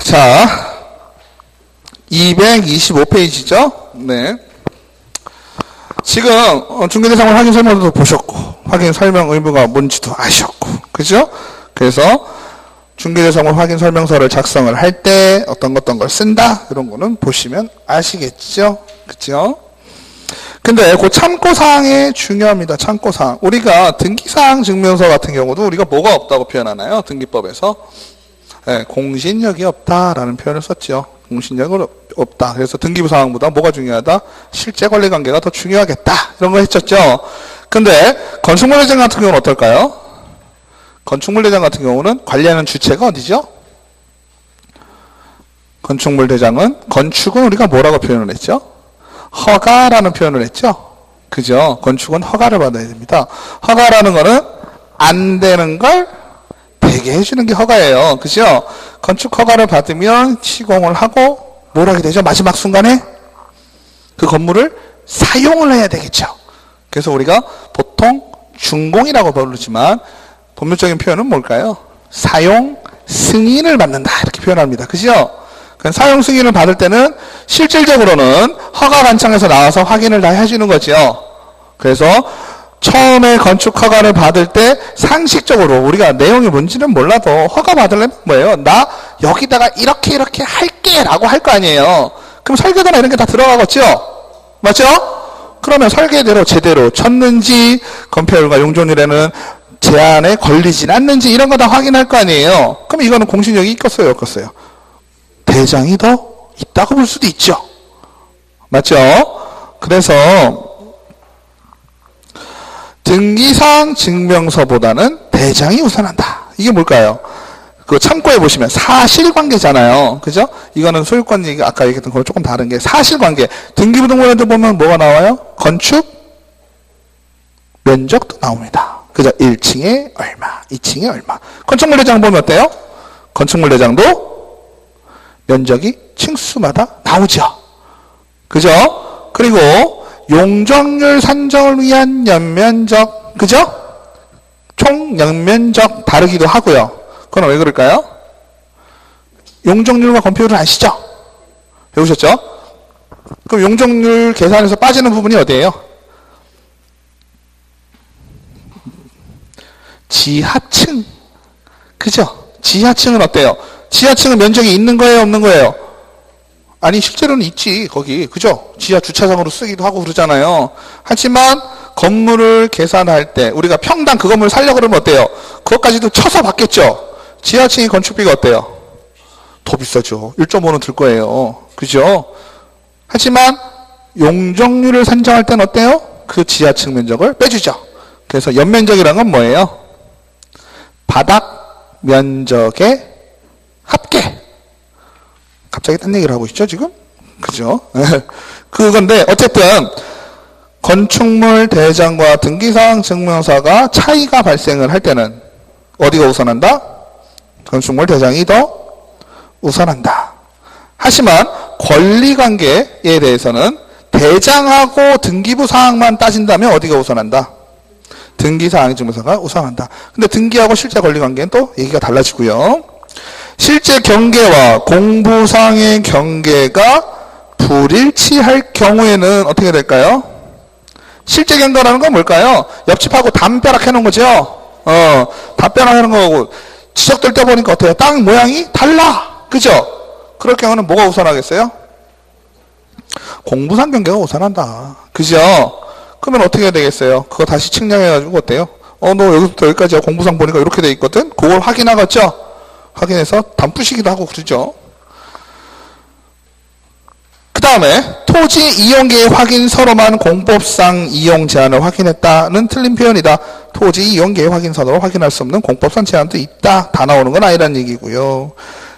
자, 225페이지죠? 네. 지금 중개대상물 확인 설명도 보셨고, 확인 설명 의무가 뭔지도 아셨고, 그죠? 그래서 중개대상물 확인 설명서를 작성을 할 때 어떤 걸 쓴다? 이런 거는 보시면 아시겠죠? 그죠? 근데 그 참고사항이 중요합니다. 참고사항. 우리가 등기사항 증명서 같은 경우도 우리가 뭐가 없다고 표현하나요? 등기법에서. 네, 공신력이 없다라는 표현을 썼죠. 공신력은 없다. 그래서 등기부 사항보다 뭐가 중요하다? 실제 권리 관계가 더 중요하겠다. 이런 거 했었죠. 근데 건축물 대장 같은 경우는 어떨까요? 건축물 대장 같은 경우는 관리하는 주체가 어디죠? 건축물 대장은 건축은 우리가 뭐라고 표현을 했죠? 허가라는 표현을 했죠. 그죠? 건축은 허가를 받아야 됩니다. 허가라는 거는 안 되는 걸 되게 해주는 게 허가예요. 그죠? 건축 허가를 받으면 시공을 하고 뭘 하게 되죠? 마지막 순간에 그 건물을 사용을 해야 되겠죠. 그래서 우리가 보통 준공이라고 부르지만 법률적인 표현은 뭘까요? 사용 승인을 받는다 이렇게 표현합니다. 그죠? 사용 승인을 받을 때는 실질적으로는 허가 관청에서 나와서 확인을 다 해주는 거죠. 그래서 처음에 건축 허가를 받을 때 상식적으로 우리가 내용이 뭔지는 몰라도 허가 받으려면 뭐예요? 나 여기다가 이렇게 할게 라고 할 거 아니에요. 그럼 설계도나 이런 게 다 들어가겠죠? 맞죠? 그러면 설계대로 제대로 쳤는지 건폐율과 용적률에는 제한에 걸리진 않는지 이런 거 다 확인할 거 아니에요. 그럼 이거는 공신력이 있겠어요? 없겠어요? 대장이 더 있다고 볼 수도 있죠. 맞죠? 그래서 등기사항 증명서보다는 대장이 우선한다. 이게 뭘까요? 그 참고해 보시면 사실관계잖아요. 그죠? 이거는 소유권 얘기 아까 얘기했던 거랑 조금 다른 게 사실관계. 등기부등본에도 보면 뭐가 나와요? 건축 면적도 나옵니다. 그죠? 1층에 얼마, 2층에 얼마. 건축물 대장 보면 어때요? 건축물 대장도 면적이 층수마다 나오죠. 그죠? 그리고 용적률 산정을 위한 연면적, 그죠? 총 연면적 다르기도 하고요. 그건 왜 그럴까요? 용적률과 건폐율을 아시죠? 배우셨죠? 그럼 용적률 계산에서 빠지는 부분이 어디예요? 지하층. 그죠? 지하층은 어때요? 지하층은 면적이 있는 거예요? 없는 거예요? 아니 실제로는 있지 거기. 그죠? 지하 주차장으로 쓰기도 하고 그러잖아요. 하지만 건물을 계산할 때 우리가 평당 그 건물 살려고 그러면 어때요? 그것까지도 쳐서 받겠죠? 지하층의 건축비가 어때요? 더 비싸죠. 1.5는 들 거예요. 그죠? 하지만 용적률을 산정할 때는 어때요? 그 지하층 면적을 빼주죠. 그래서 연면적이라는 건 뭐예요? 바닥 면적의 합계. 갑자기 딴 얘기를 하고 있죠 지금? 그죠? 그건데 어쨌든 건축물 대장과 등기사항 증명서가 차이가 발생을 할 때는 어디가 우선한다? 건축물 대장이 더 우선한다. 하지만 권리관계에 대해서는 대장하고 등기부 사항만 따진다면 어디가 우선한다? 등기사항 증명서가 우선한다. 근데 등기하고 실제 권리관계는 또 얘기가 달라지고요. 실제 경계와 공부상의 경계가 불일치할 경우에는 어떻게 될까요? 실제 경계라는 건 뭘까요? 옆집하고 담벼락 해놓은 거죠? 담벼락 해놓은 거고 지적될 때 보니까 어때요? 땅 모양이 달라. 그죠? 그럴 경우는 뭐가 우선하겠어요? 공부상 경계가 우선한다. 그죠? 그러면 어떻게 해야 되겠어요? 그거 다시 측량해가지고 어때요? 너 여기서부터 여기까지 공부상 보니까 이렇게 돼 있거든? 그걸 확인하겠죠? 확인해서 담부시기도 하고 그러죠. 그 다음에 토지 이용계획 확인서로만 공법상 이용 제한을 확인했다는 틀린 표현이다. 토지 이용계획 확인서로 확인할 수 없는 공법상 제한도 있다. 다 나오는 건 아니란 얘기고요.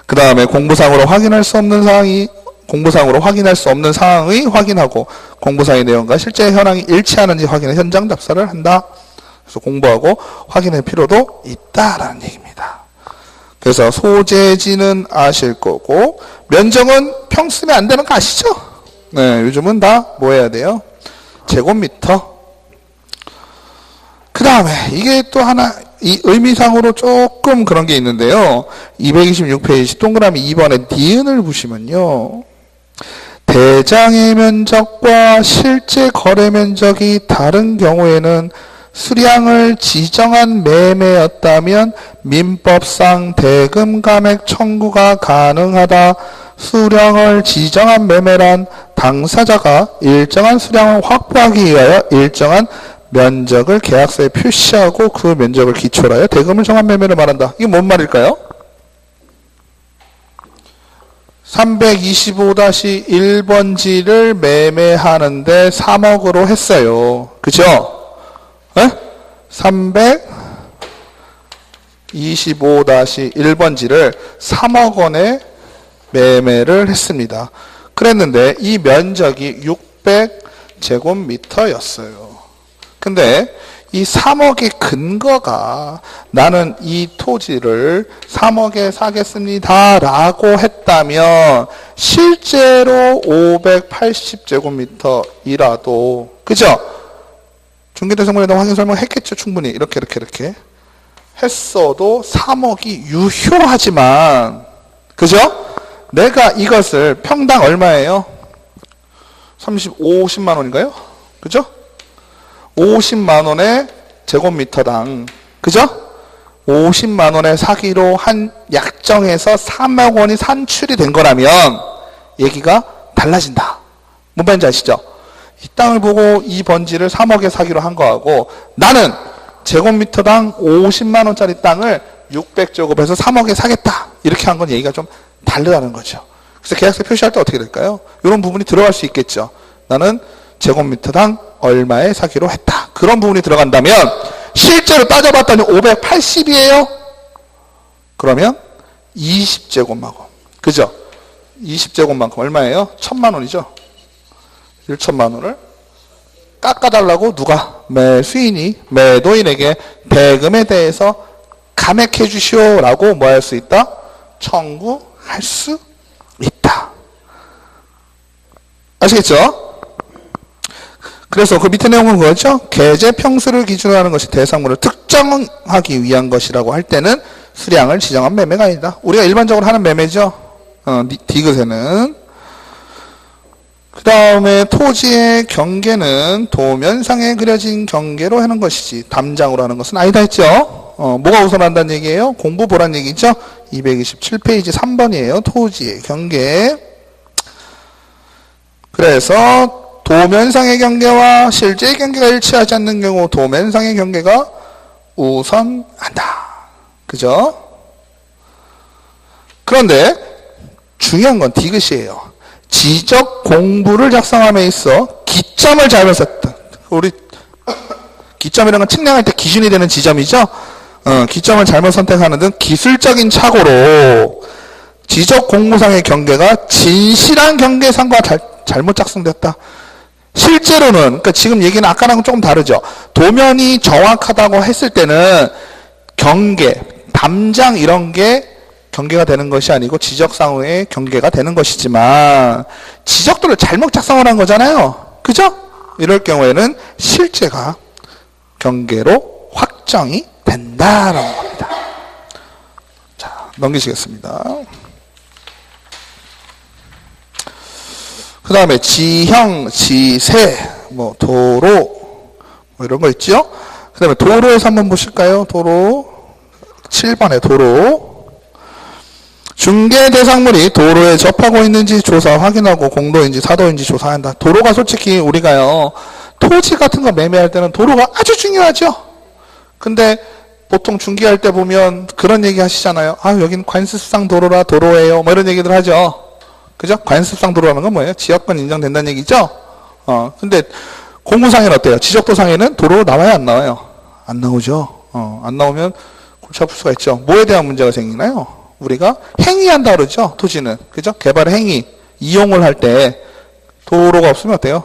그 다음에 공부상으로 확인할 수 없는 사항이 공부상으로 확인할 수 없는 사항의 확인하고 공부상의 내용과 실제 현황이 일치하는지 확인해 현장 답사를 한다. 그래서 공부하고 확인할 필요도 있다라는 얘기입니다. 그래서 소재지는 아실 거고 면적은 평 쓰면 안 되는 거 아시죠? 네, 요즘은 다 뭐 해야 돼요? 제곱미터. 그 다음에 이게 또 하나 이 의미상으로 조금 그런 게 있는데요. 226페이지 동그라미 2번에 니은을 보시면요. 대장의 면적과 실제 거래 면적이 다른 경우에는 수량을 지정한 매매였다면 민법상 대금 감액 청구가 가능하다. 수량을 지정한 매매란 당사자가 일정한 수량을 확보하기 위하여 일정한 면적을 계약서에 표시하고 그 면적을 기초로 하여 대금을 정한 매매를 말한다. 이게 뭔 말일까요? 325-1번지를 매매하는데 3억으로 했어요. 그죠? 325-1번지를 3억 원에 매매를 했습니다. 그랬는데 이 면적이 600제곱미터였어요. 근데 이 3억의 근거가 나는 이 토지를 3억에 사겠습니다 라고 했다면 실제로 580제곱미터이라도 그죠? 중개대상물에다 확인 설명했겠죠. 충분히 이렇게 했어도 3억이 유효하지만 그죠? 내가 이것을 평당 얼마예요? 50만 원인가요? 그죠? 50만 원에 제곱미터당 그죠? 50만 원에 사기로 한 약정에서 3억 원이 산출이 된 거라면 얘기가 달라진다. 뭔 말인지 아시죠? 이 땅을 보고 이 번지를 3억에 사기로 한 거하고 나는 제곱미터당 50만 원짜리 땅을 600제곱해서 3억에 사겠다. 이렇게 한 건 얘기가 좀 다르다는 거죠. 그래서 계약서 표시할 때 어떻게 될까요? 이런 부분이 들어갈 수 있겠죠. 나는 제곱미터당 얼마에 사기로 했다. 그런 부분이 들어간다면 실제로 따져봤더니 580이에요. 그러면 20제곱만큼. 그죠? 20제곱만큼 얼마예요? 1000만 원이죠. 1천만 원을 깎아달라고 누가? 매수인이 매도인에게 대금에 대해서 감액해 주시오라고 뭐 할 수 있다? 청구할 수 있다. 아시겠죠? 그래서 그 밑에 내용은 뭐였죠? 계제 평수를 기준으로 하는 것이 대상물을 특정하기 위한 것이라고 할 때는 수량을 지정한 매매가 아니다. 우리가 일반적으로 하는 매매죠. 디귿에는. 그 다음에 토지의 경계는 도면상에 그려진 경계로 하는 것이지 담장으로 하는 것은 아니다 했죠. 뭐가 우선한다는 얘기예요? 공부 보란 얘기죠. 227페이지 3번이에요. 토지의 경계. 그래서 도면상의 경계와 실제의 경계가 일치하지 않는 경우 도면상의 경계가 우선한다. 그죠? 그런데 중요한 건 디귿이에요. 지적 공부를 작성함에 있어 기점을 잘못 썼다. 우리 기점이라는 건 측량할 때 기준이 되는 지점이죠. 기점을 잘못 선택하는 등 기술적인 착오로 지적 공부상의 경계가 진실한 경계상과 잘못 작성됐다. 실제로는 그러니까 지금 얘기는 아까랑은 조금 다르죠. 도면이 정확하다고 했을 때는 경계, 담장 이런 게 경계가 되는 것이 아니고 지적상의 경계가 되는 것이지만 지적도를 잘못 작성을 한 거잖아요. 그죠? 이럴 경우에는 실제가 경계로 확정이 된다라는 겁니다. 자, 넘기시겠습니다. 그 다음에 지형, 지세, 뭐 도로 뭐 이런 거 있죠? 그 다음에 도로에서 한번 보실까요? 도로 7번에 도로. 중개 대상물이 도로에 접하고 있는지 조사 확인하고 공도인지 사도인지 조사한다. 도로가 솔직히 우리가요 토지 같은 거 매매할 때는 도로가 아주 중요하죠. 근데 보통 중개할 때 보면 그런 얘기 하시잖아요. 아, 여긴 관습상 도로라 도로예요. 뭐 이런 얘기들 하죠. 그죠? 관습상 도로라는 건 뭐예요? 지역권 인정된다는 얘기죠. 근데 공무상에는 어때요? 지적도상에는 도로로 나와요, 안 나와요? 안 나오죠. 안 나오면 골치 아플 수가 있죠. 뭐에 대한 문제가 생기나요? 우리가 행위한다 그러죠. 토지는. 그죠? 개발 행위, 이용을 할 때 도로가 없으면 어때요?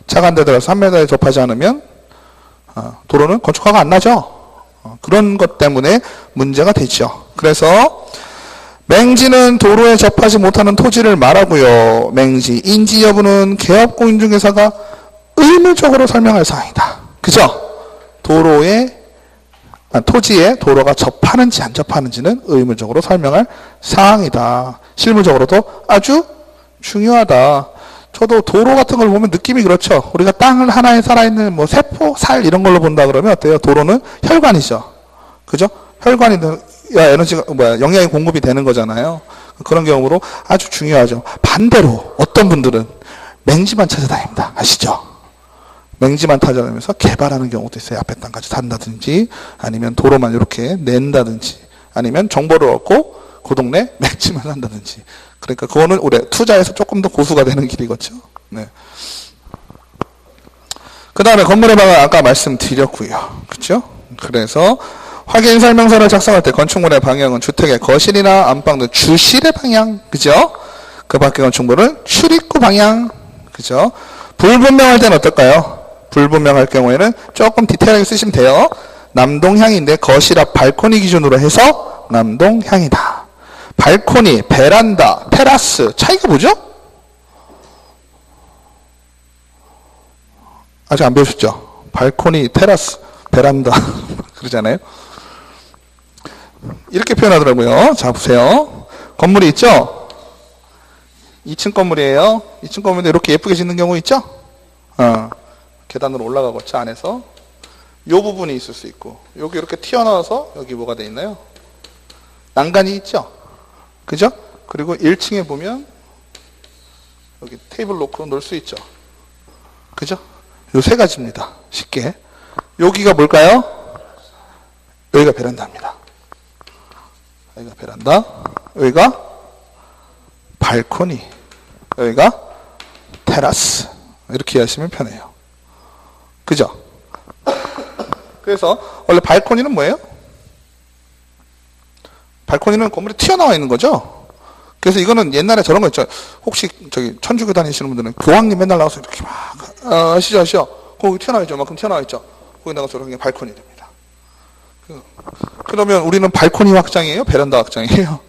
차가 한 대 들어서 3m에 접하지 않으면 도로는 건축허가 안 나죠. 그런 것 때문에 문제가 되죠. 그래서 맹지는 도로에 접하지 못하는 토지를 말하고요. 맹지, 인지 여부는 개업공인중개사가 의무적으로 설명할 사항이다. 그죠? 도로에 토지에 도로가 접하는지 안 접하는지는 의무적으로 설명할 사항이다. 실무적으로도 아주 중요하다. 저도 도로 같은 걸 보면 느낌이 그렇죠. 우리가 땅을 하나에 살아있는 뭐 세포, 살 이런 걸로 본다 그러면 어때요? 도로는 혈관이죠. 그죠? 혈관이 에너지가 영양이 공급이 되는 거잖아요. 그런 경우로 아주 중요하죠. 반대로 어떤 분들은 맹지만 찾아다닙니다. 아시죠? 맹지만 찾아다니면서 개발하는 경우도 있어요. 앞에 땅까지 산다든지 아니면 도로만 이렇게 낸다든지 아니면 정보를 얻고 그 동네 맹지만 한다든지. 그러니까 그거는 올해 투자에서 조금 더 고수가 되는 길이겠죠. 네. 그 다음에 건물의 방은 아까 말씀드렸고요. 그렇죠? 그래서 확인 설명서를 작성할 때 건축물의 방향은 주택의 거실이나 안방 등 주실의 방향, 그죠? 그 밖의 건축물은 출입구 방향, 그죠? 불분명할 때는 어떨까요? 불분명할 경우에는 조금 디테일하게 쓰시면 돼요. 남동향인데 거실 앞 발코니 기준으로 해서 남동향이다. 발코니, 베란다, 테라스 차이가 뭐죠? 아직 안 배우셨죠? 발코니, 테라스, 베란다 그러잖아요. 이렇게 표현하더라고요. 자, 보세요. 건물이 있죠? 2층 건물이에요. 2층 건물인데 이렇게 예쁘게 짓는 경우 있죠? 계단으로 올라가고 있죠, 안에서. 요 부분이 있을 수 있고, 여기 이렇게 튀어나와서 여기 뭐가 돼 있나요? 난간이 있죠? 그죠? 그리고 1층에 보면 여기 테이블 놓고 놀 수 있죠? 그죠? 요 세 가지입니다. 쉽게. 여기가 뭘까요? 여기가 베란다입니다. 여기가 베란다, 여기가 발코니, 여기가 테라스. 이렇게 이해하시면 편해요. 그죠? 그래서 원래 발코니는 뭐예요? 발코니는 건물이 튀어나와 있는 거죠. 그래서 이거는 옛날에 저런 거 있죠. 혹시 저기 천주교 다니시는 분들은 교황님 맨날 나와서 이렇게 막 아시죠? 거기 튀어나와 있죠. 만큼 튀어나와 있죠. 거기 나가서 이렇게 발코니 됩니다. 그러면 우리는 발코니 확장이에요? 베란다 확장이에요?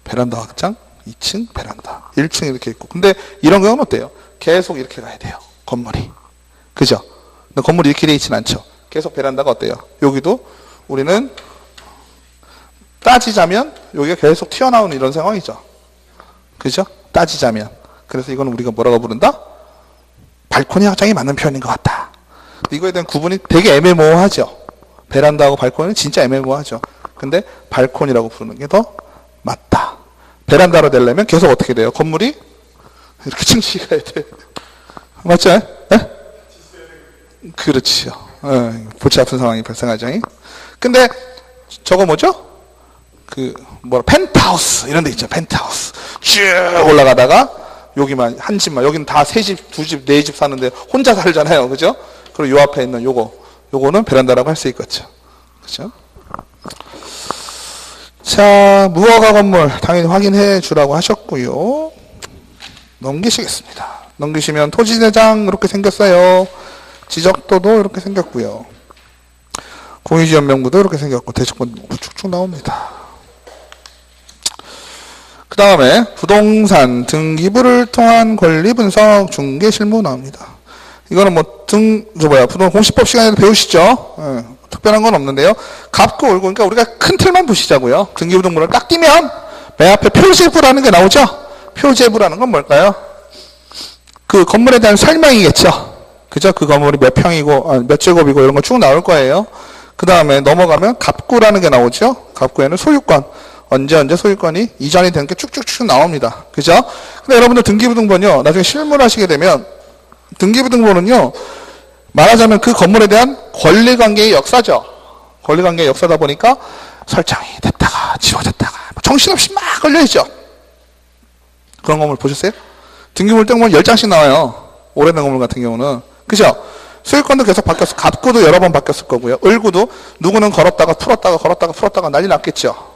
베란다 확장, 2층 베란다, 1층 이렇게 있고. 근데 이런 경우는 어때요? 계속 이렇게 가야 돼요. 건물이. 그죠? 근데 건물이 이렇게 돼 있진 않죠. 계속 베란다가 어때요? 여기도 우리는 따지자면 여기가 계속 튀어나오는 이런 상황이죠. 그죠? 따지자면. 그래서 이건 우리가 뭐라고 부른다? 발코니 확장이 맞는 표현인 것 같다. 이거에 대한 구분이 되게 애매모호하죠. 베란다하고 발코니는 진짜 애매모호하죠. 근데 발코니라고 부르는 게 더 맞다. 베란다로 되려면 계속 어떻게 돼요? 건물이 이렇게 층층이 가야 돼. 맞죠? 네? 그렇지요. 골치 아픈 상황이 발생하죠. 근데 저거 뭐죠? 펜트하우스 이런 데 있죠. 펜트하우스 쭉 올라가다가 여기만 한 집만, 여기는 다 세 집, 두 집, 네 집 사는데 혼자 살잖아요. 그죠? 그리고 요 앞에 있는 요거는 베란다라고 할 수 있겠죠. 그죠? 자, 무허가 건물 당연히 확인해 주라고 하셨고요. 넘기시겠습니다. 넘기시면 토지대장 이렇게 생겼어요. 지적도도 이렇게 생겼고요. 공유지원 명부도 이렇게 생겼고 대책본 쭉쭉 나옵니다. 그 다음에 부동산 등기부를 통한 권리 분석 중개 실무 나옵니다. 이거는 부동산 공시법 시간에도 배우시죠? 특별한 건 없는데요. 값고 올고, 그러니까 우리가 큰 틀만 보시자고요. 등기부 등본을 딱 띄면 맨 앞에 표제부라는 게 나오죠? 표제부라는 건 뭘까요? 그 건물에 대한 설명이겠죠? 그죠? 그 건물이 몇 평이고, 몇 제곱이고 이런 거 쭉 나올 거예요. 그 다음에 넘어가면 갑구라는 게 나오죠? 갑구에는 소유권. 언제 소유권이 이전이 되는 게 쭉쭉쭉 나옵니다. 그죠? 근데 여러분들 등기부 등본요, 나중에 실무를 하시게 되면, 등기부 등본은요, 말하자면 그 건물에 대한 권리관계의 역사죠. 권리관계의 역사다 보니까 설정이 됐다가 지워졌다가 정신없이 막 걸려있죠. 그런 건물 보셨어요? 등기부 등본 10장씩 나와요. 오래된 건물 같은 경우는. 그죠? 소유권도 계속 바뀌었어. 갑구도 여러 번 바뀌었을 거고요. 을구도 누구는 걸었다가 풀었다가 난리 났겠죠.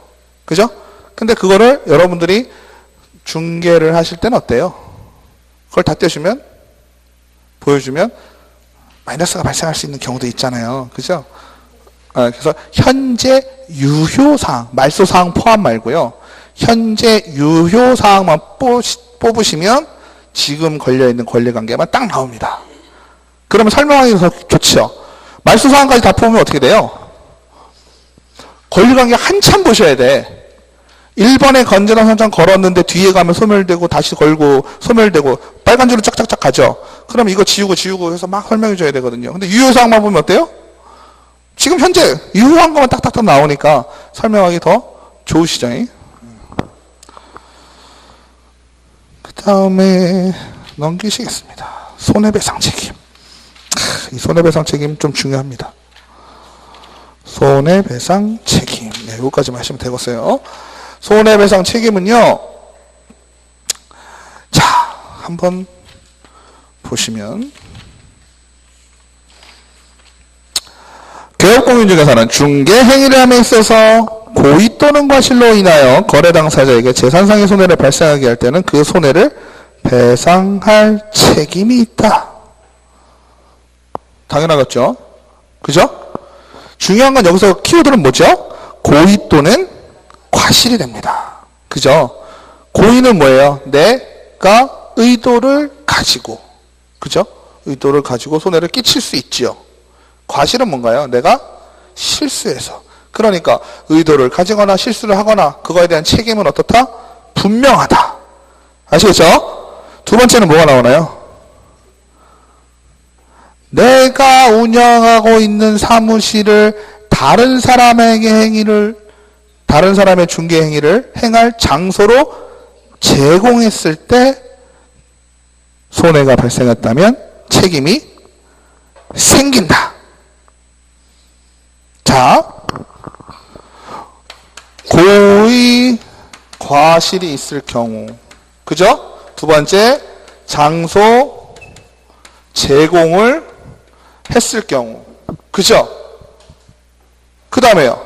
그죠? 근데 그거를 여러분들이 중개를 하실 때는 어때요? 그걸 다 떼주면, 보여주면 마이너스가 발생할 수 있는 경우도 있잖아요. 그죠? 그래서 현재 유효사항, 말소사항 포함 말고요. 현재 유효사항만 뽑으시면 지금 걸려있는 권리관계만 딱 나옵니다. 그러면 설명하기 더 좋죠. 말소사항까지 다 뽑으면 어떻게 돼요? 권리관계 한참 보셔야 돼. 1번에 건전한 선장 걸었는데 뒤에 가면 소멸되고 다시 걸고 소멸되고 빨간 줄로 짝짝짝 가죠. 그럼 이거 지우고 해서 막 설명해 줘야 되거든요. 근데 유효사항만 보면 어때요? 지금 현재 유효한 것만 딱딱딱 나오니까 설명하기 더 좋으시죠? 그 다음에 넘기시겠습니다. 손해배상 책임. 이 손해배상 책임 좀 중요합니다. 손해배상 책임. 네, 여기까지만 하시면 되겠어요. 손해배상 책임은요, 자, 한번 보시면, 개업공인 중에서는 중개행위를 함에 있어서 고의 또는 과실로 인하여 거래 당사자에게 재산상의 손해를 발생하게 할 때는 그 손해를 배상할 책임이 있다. 당연하겠죠? 그죠? 중요한 건 여기서 키워드는 뭐죠? 고의 또는 과실이 됩니다. 그죠? 고의는 뭐예요? 내가 의도를 가지고, 그죠? 의도를 가지고 손해를 끼칠 수 있지요. 과실은 뭔가요? 내가 실수해서. 그러니까 의도를 가지거나 실수를 하거나 그거에 대한 책임은 어떻다? 분명하다. 아시겠죠? 두 번째는 뭐가 나오나요? 내가 운영하고 있는 사무실을 다른 사람의 중개 행위를 행할 장소로 제공했을 때 손해가 발생했다면 책임이 생긴다. 자, 고의 과실이 있을 경우, 그죠? 두 번째, 장소 제공을 했을 경우, 그죠? 그 다음에요,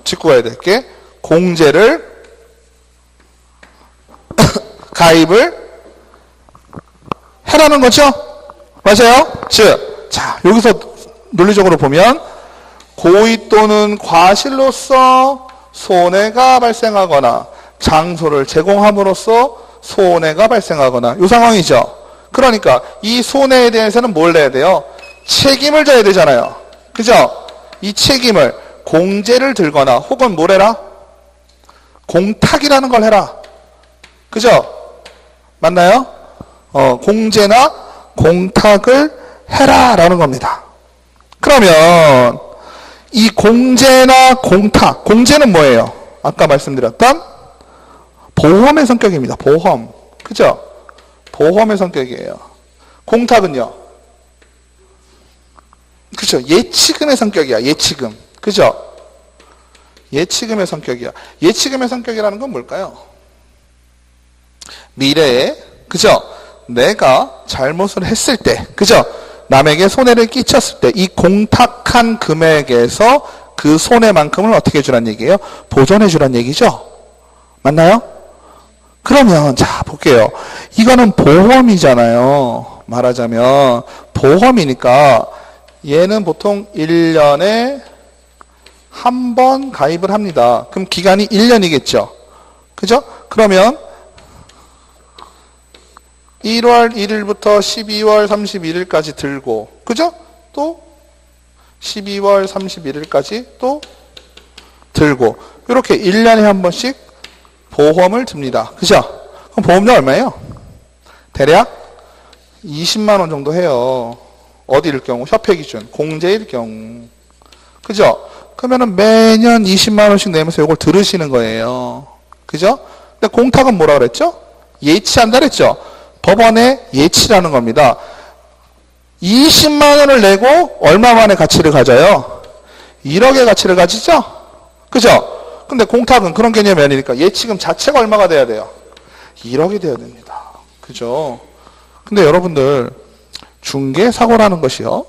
짚고 가야 될 게, 공제를 가입을 해라는 거죠? 맞아요? 즉, 자, 여기서 논리적으로 보면 고의 또는 과실로서 손해가 발생하거나 장소를 제공함으로써 손해가 발생하거나 이 상황이죠. 그러니까 이 손해에 대해서는 뭘 내야 돼요? 책임을 져야 되잖아요. 그죠? 이 책임을 공제를 들거나 혹은 뭘 해라? 공탁이라는 걸 해라. 그죠? 맞나요? 공제나 공탁을 해라 라는 겁니다. 그러면 이 공제나 공탁, 공제는 뭐예요? 아까 말씀드렸던 보험의 성격입니다. 보험. 그죠? 보험의 성격이에요. 공탁은요? 그죠? 예치금의 성격이야. 예치금. 그죠? 예치금의 성격이야. 예치금의 성격이라는 건 뭘까요? 미래에, 그죠? 내가 잘못을 했을 때, 그죠? 남에게 손해를 끼쳤을 때 이 공탁한 금액에서 그 손해만큼을 어떻게 해주란 얘기예요? 보전해 주란 얘기죠? 맞나요? 그러면 자 볼게요. 이거는 보험이잖아요. 말하자면 보험이니까 얘는 보통 1년에 한 번 가입을 합니다. 그럼 기간이 1년이겠죠? 그죠? 그러면 1월 1일부터 12월 31일까지 들고, 그죠? 또 12월 31일까지 또 들고, 이렇게 1년에 한 번씩 보험을 듭니다. 그죠? 그럼 보험료 얼마예요? 대략 20만 원 정도 해요. 어디일 경우? 협회 기준. 공제일 경우. 그죠? 그러면은 매년 20만 원씩 내면서 이걸 들으시는 거예요. 그죠? 근데 공탁은 뭐라 그랬죠? 예치한다 그랬죠? 법원의 예치라는 겁니다. 20만 원을 내고 얼마 만에 가치를 가져요? 1억의 가치를 가지죠? 그죠? 근데 공탁은 그런 개념이 아니니까 예치금 자체가 얼마가 돼야 돼요? 1억이 돼야 됩니다. 그죠? 근데 여러분들 중개사고라는 것이요.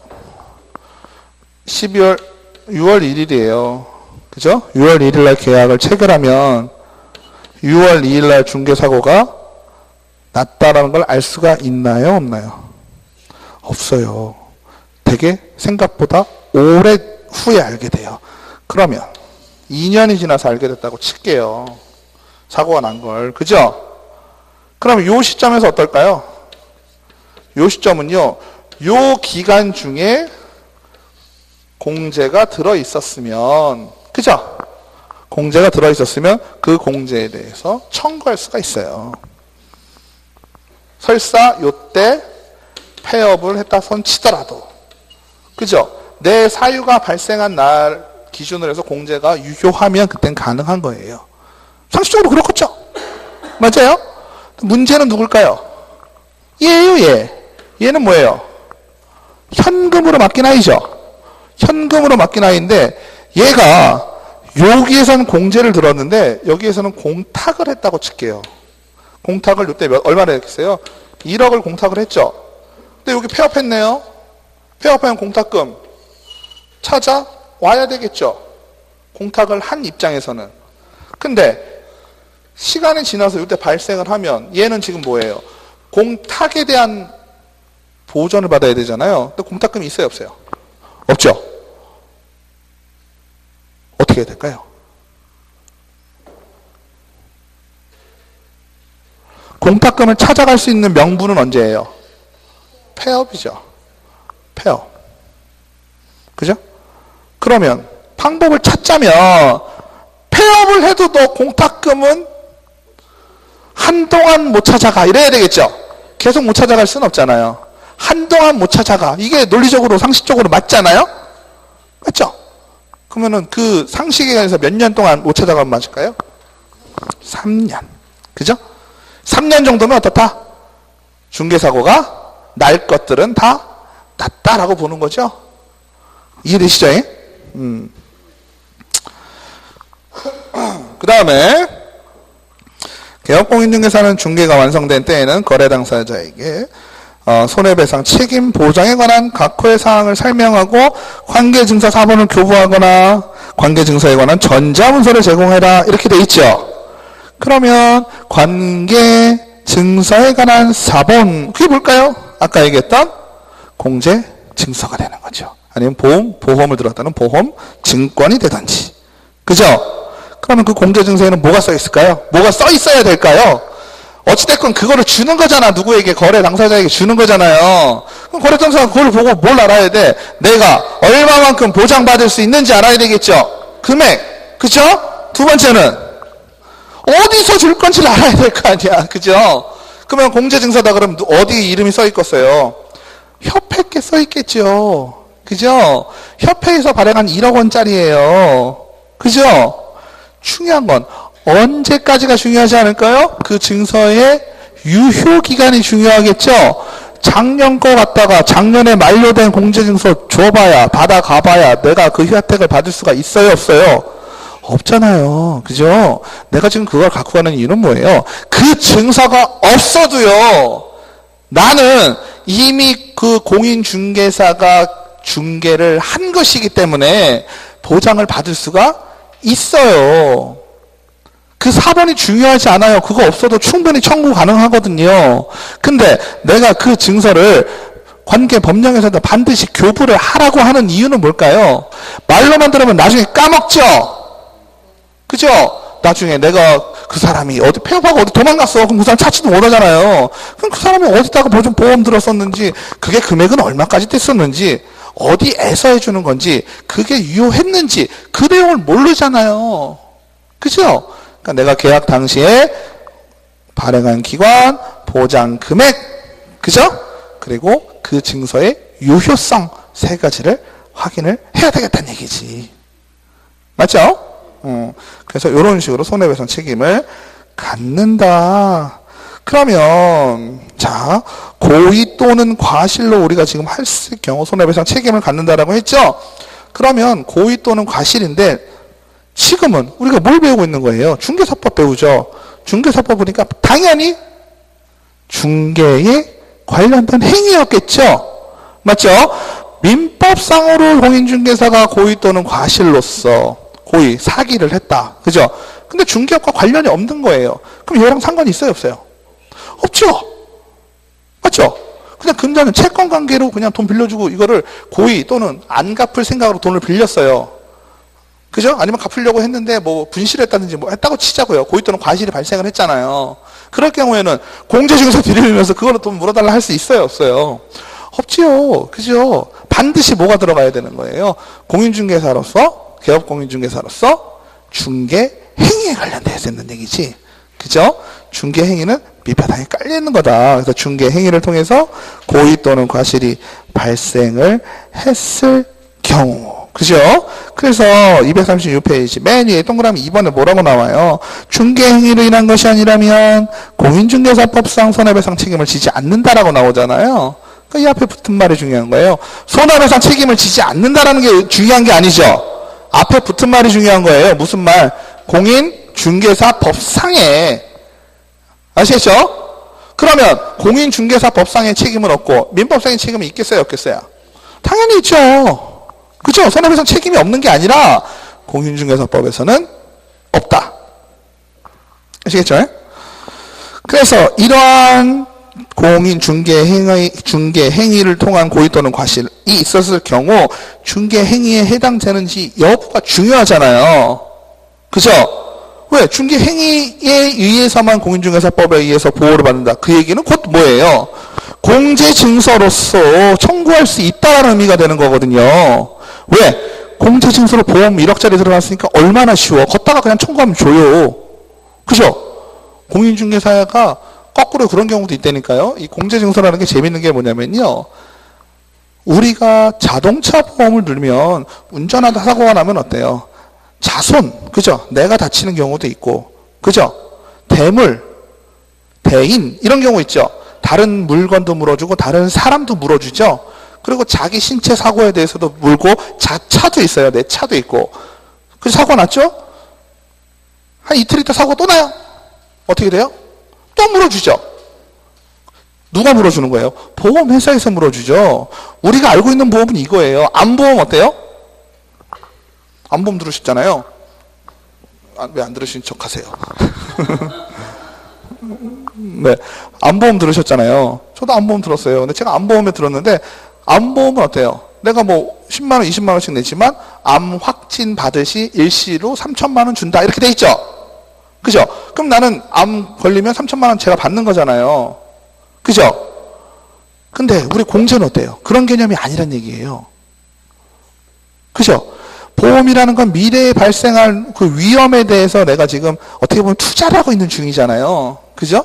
6월 1일이에요. 그죠? 6월 1일 날 계약을 체결하면 6월 2일 날 중개사고가 났다라는 걸 알 수가 있나요? 없나요? 없어요. 되게 생각보다 오래 후에 알게 돼요. 그러면 2년이 지나서 알게 됐다고 칠게요. 사고가 난 걸. 그죠? 그럼 요 시점에서 어떨까요? 요 시점은요. 요 기간 중에 공제가 들어있었으면, 그죠? 공제가 들어있었으면 그 공제에 대해서 청구할 수가 있어요. 설사 요때 폐업을 했다 손 치더라도, 그죠? 내 사유가 발생한 날 기준으로 해서 공제가 유효하면 그땐 가능한 거예요. 상식적으로 그렇겠죠? 맞아요? 문제는 누굴까요? 얘예요, 얘. 얘는 뭐예요? 현금으로 맡긴 아이죠? 현금으로 맡긴 아이인데, 얘가 여기에서는 공제를 들었는데, 여기에서는 공탁을 했다고 칠게요. 공탁을 이때 얼마나 했겠어요? 1억을 공탁을 했죠? 근데 여기 폐업했네요? 폐업하면 공탁금 찾아와야 되겠죠? 공탁을 한 입장에서는. 근데, 시간이 지나서 이때 발생을 하면, 얘는 지금 뭐예요? 공탁에 대한 보전을 받아야 되잖아요. 근데 공탁금이 있어요, 없어요? 없죠? 어떻게 해야 될까요? 공탁금을 찾아갈 수 있는 명분은 언제예요? 폐업이죠. 폐업. 그죠? 그러면 방법을 찾자면 폐업을 해도 너 공탁금은 한동안 못 찾아가 이래야 되겠죠? 계속 못 찾아갈 수는 없잖아요. 한동안 못 찾아가. 이게 논리적으로 상식적으로 맞잖아요? 맞죠? 그러면은 그 상식에 관해서 몇 년 동안 못 찾아가면 맞을까요? 3년. 그죠? 3년 정도면 어떻다? 중개사고가 날 것들은 다 낫다라고 보는 거죠? 이해되시죠? 그 다음에 개업공인중개사는 중개가 완성된 때에는 거래 당사자에게 손해배상 책임 보장에 관한 각호의 사항을 설명하고 관계증서 사본을 교부하거나 관계증서에 관한 전자문서를 제공해라 이렇게 돼 있죠. 그러면 관계증서에 관한 사본 그게 뭘까요? 아까 얘기했던 공제증서가 되는 거죠. 아니면 보험을 들었다는 보험증권이 되든지. 그죠? 그러면 그 공제증서에는 뭐가 써 있을까요? 뭐가 써 있어야 될까요? 어찌됐건 그거를 주는 거잖아. 누구에게? 거래 당사자에게 주는 거잖아요. 그럼 거래 당사자가 그걸 보고 뭘 알아야 돼? 내가 얼마만큼 보장받을 수 있는지 알아야 되겠죠? 금액. 그죠? 두 번째는 어디서 줄 건지를 알아야 될 거 아니야. 그죠? 그러면 공제증서다 그러면 어디 이름이 써 있겠어요? 협회께 써 있겠죠. 그죠? 협회에서 발행한 1억 원짜리예요. 그죠? 중요한 건 언제까지가 중요하지 않을까요? 그 증서의 유효기간이 중요하겠죠? 작년 거 갖다가 작년에 만료된 공제증서 줘봐야, 받아가봐야 내가 그 혜택을 받을 수가 있어요, 없어요? 없잖아요. 그죠? 내가 지금 그걸 갖고 가는 이유는 뭐예요? 그 증서가 없어도요, 나는 이미 그 공인중개사가 중개를 한 것이기 때문에 보장을 받을 수가 있어요. 그 사본이 중요하지 않아요. 그거 없어도 충분히 청구 가능하거든요. 근데 내가 그 증서를 관계 법령에서도 반드시 교부를 하라고 하는 이유는 뭘까요? 말로만 들으면 나중에 까먹죠? 그죠? 나중에 내가 그 사람이 어디 폐업하고 어디 도망갔어. 그럼 그 사람 찾지도 못하잖아요. 그럼 그 사람이 어디다가 보험 들었었는지, 그게 금액은 얼마까지 됐었는지, 어디에서 해주는 건지, 그게 유효했는지, 그 내용을 모르잖아요. 그죠? 그러니까 내가 계약 당시에 발행한 기관, 보장 금액, 그죠? 그리고 그 증서의 유효성 세 가지를 확인을 해야 되겠다는 얘기지. 맞죠? 그래서 이런 식으로 손해배상 책임을 갖는다. 그러면 자, 고의 또는 과실로 우리가 지금 했을 경우 손해배상 책임을 갖는다라고 했죠? 그러면 고의 또는 과실인데 지금은 우리가 뭘 배우고 있는 거예요? 중개사법 배우죠. 중개사법 보니까 당연히 중개에 관련된 행위였겠죠. 맞죠? 민법상으로 공인중개사가 고의 또는 과실로서 고의, 사기를 했다. 그죠? 근데 중개업과 관련이 없는 거예요. 그럼 얘랑 상관이 있어요, 없어요? 없죠? 맞죠? 그냥 금자는 채권 관계로 그냥 돈 빌려주고 이거를 고의 또는 안 갚을 생각으로 돈을 빌렸어요. 그죠? 아니면 갚으려고 했는데 뭐 분실했다든지 뭐 했다고 치자고요. 고의 또는 과실이 발생을 했잖아요. 그럴 경우에는 공제증서 들이밀면서 그걸로 돈 물어달라 할 수 있어요, 없어요? 없지요. 그죠? 반드시 뭐가 들어가야 되는 거예요? 공인중개사로서, 개업공인중개사로서 중개행위에 관련돼야 된다는 얘기지. 그죠? 중개행위는 밑바닥에 깔려있는 거다. 그래서 중개행위를 통해서 고의 또는 과실이 발생을 했을 경우. 그죠? 그래서 236페이지 맨 위에 동그라미 2번에 뭐라고 나와요? 중개행위로 인한 것이 아니라면 공인중개사법상 손해배상 책임을 지지 않는다라고 나오잖아요. 그러니까 이 앞에 붙은 말이 중요한 거예요. 손해배상 책임을 지지 않는다라는 게 중요한 게 아니죠. 앞에 붙은 말이 중요한 거예요. 무슨 말? 공인중개사법상에. 아시겠죠? 그러면 공인중개사법상의 책임은 없고 민법상의 책임은 있겠어요? 없겠어요? 당연히 있죠. 그죠? 손해배상 책임이 없는 게 아니라 공인중개사법에서는 없다. 아시겠죠? 그래서 이러한 중개행위를 통한 고의 또는 과실이 있었을 경우 중개행위에 해당되는지 여부가 중요하잖아요. 그죠? 왜? 중개행위에 의해서만 공인중개사법에 의해서 보호를 받는다. 그 얘기는 곧 뭐예요? 공제증서로서 청구할 수 있다는 의미가 되는 거거든요. 왜? 공제증서로 보험 1억짜리 들어갔으니까 얼마나 쉬워. 걷다가 그냥 청구하면 줘요. 그죠? 공인중개사가 거꾸로 그런 경우도 있다니까요. 이 공제증서라는 게 재밌는 게 뭐냐면요. 우리가 자동차 보험을 들면 운전하다 사고가 나면 어때요? 자손, 그죠? 내가 다치는 경우도 있고, 그죠? 대물, 대인, 이런 경우 있죠? 다른 물건도 물어주고, 다른 사람도 물어주죠? 그리고 자기 신체 사고에 대해서도 물고, 자차도 있어요. 내 차도 있고. 그래서 사고 났죠? 한 이틀 있다 사고가 또 나요. 어떻게 돼요? 또 물어주죠. 누가 물어주는 거예요? 보험회사에서 물어주죠. 우리가 알고 있는 보험은 이거예요. 암보험 어때요? 암보험 들으셨잖아요. 왜 안 들으신 척 하세요? 네, 암보험 들으셨잖아요. 저도 암보험 들었어요. 근데 제가 암보험에 들었는데 암보험은 어때요? 내가 뭐 10만 원, 20만 원씩 내지만 암 확진 받으시 일시로 3천만 원 준다. 이렇게 돼 있죠? 그죠? 그럼 나는 암 걸리면 3천만 원 제가 받는 거잖아요. 그죠? 근데 우리 공제는 어때요? 그런 개념이 아니란 얘기예요. 그죠? 보험이라는 건 미래에 발생할 그 위험에 대해서 내가 지금 어떻게 보면 투자를 하고 있는 중이잖아요. 그죠?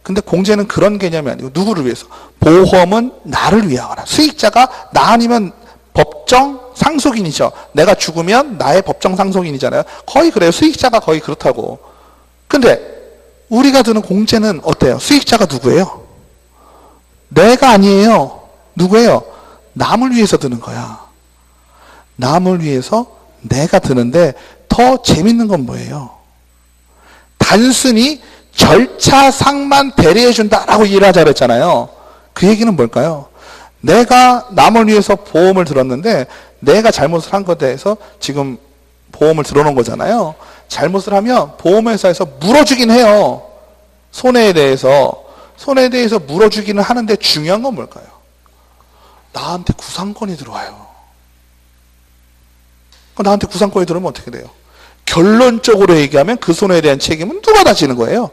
근데 공제는 그런 개념이 아니고 누구를 위해서? 보험은 나를 위하거나 수익자가 나 아니면 법정 상속인이죠. 내가 죽으면 나의 법정 상속인이잖아요. 거의 그래요. 수익자가 거의 그렇다고. 근데 우리가 드는 공제는 어때요? 수익자가 누구예요? 내가 아니에요. 누구예요? 남을 위해서 드는 거야. 남을 위해서 내가 드는데 더 재밌는 건 뭐예요? 단순히 절차상만 배려해준다라고 이해를 하자 그랬잖아요. 그 얘기는 뭘까요? 내가 남을 위해서 보험을 들었는데 내가 잘못을 한 것에 대해서 지금 보험을 들어놓은 거잖아요. 잘못을 하면 보험회사에서 물어주긴 해요. 손해에 대해서 물어주기는 하는데 중요한 건 뭘까요? 나한테 구상권이 들어와요. 나한테 구상권이 들어오면 어떻게 돼요? 결론적으로 얘기하면 그 손해에 대한 책임은 누가 다 지는 거예요?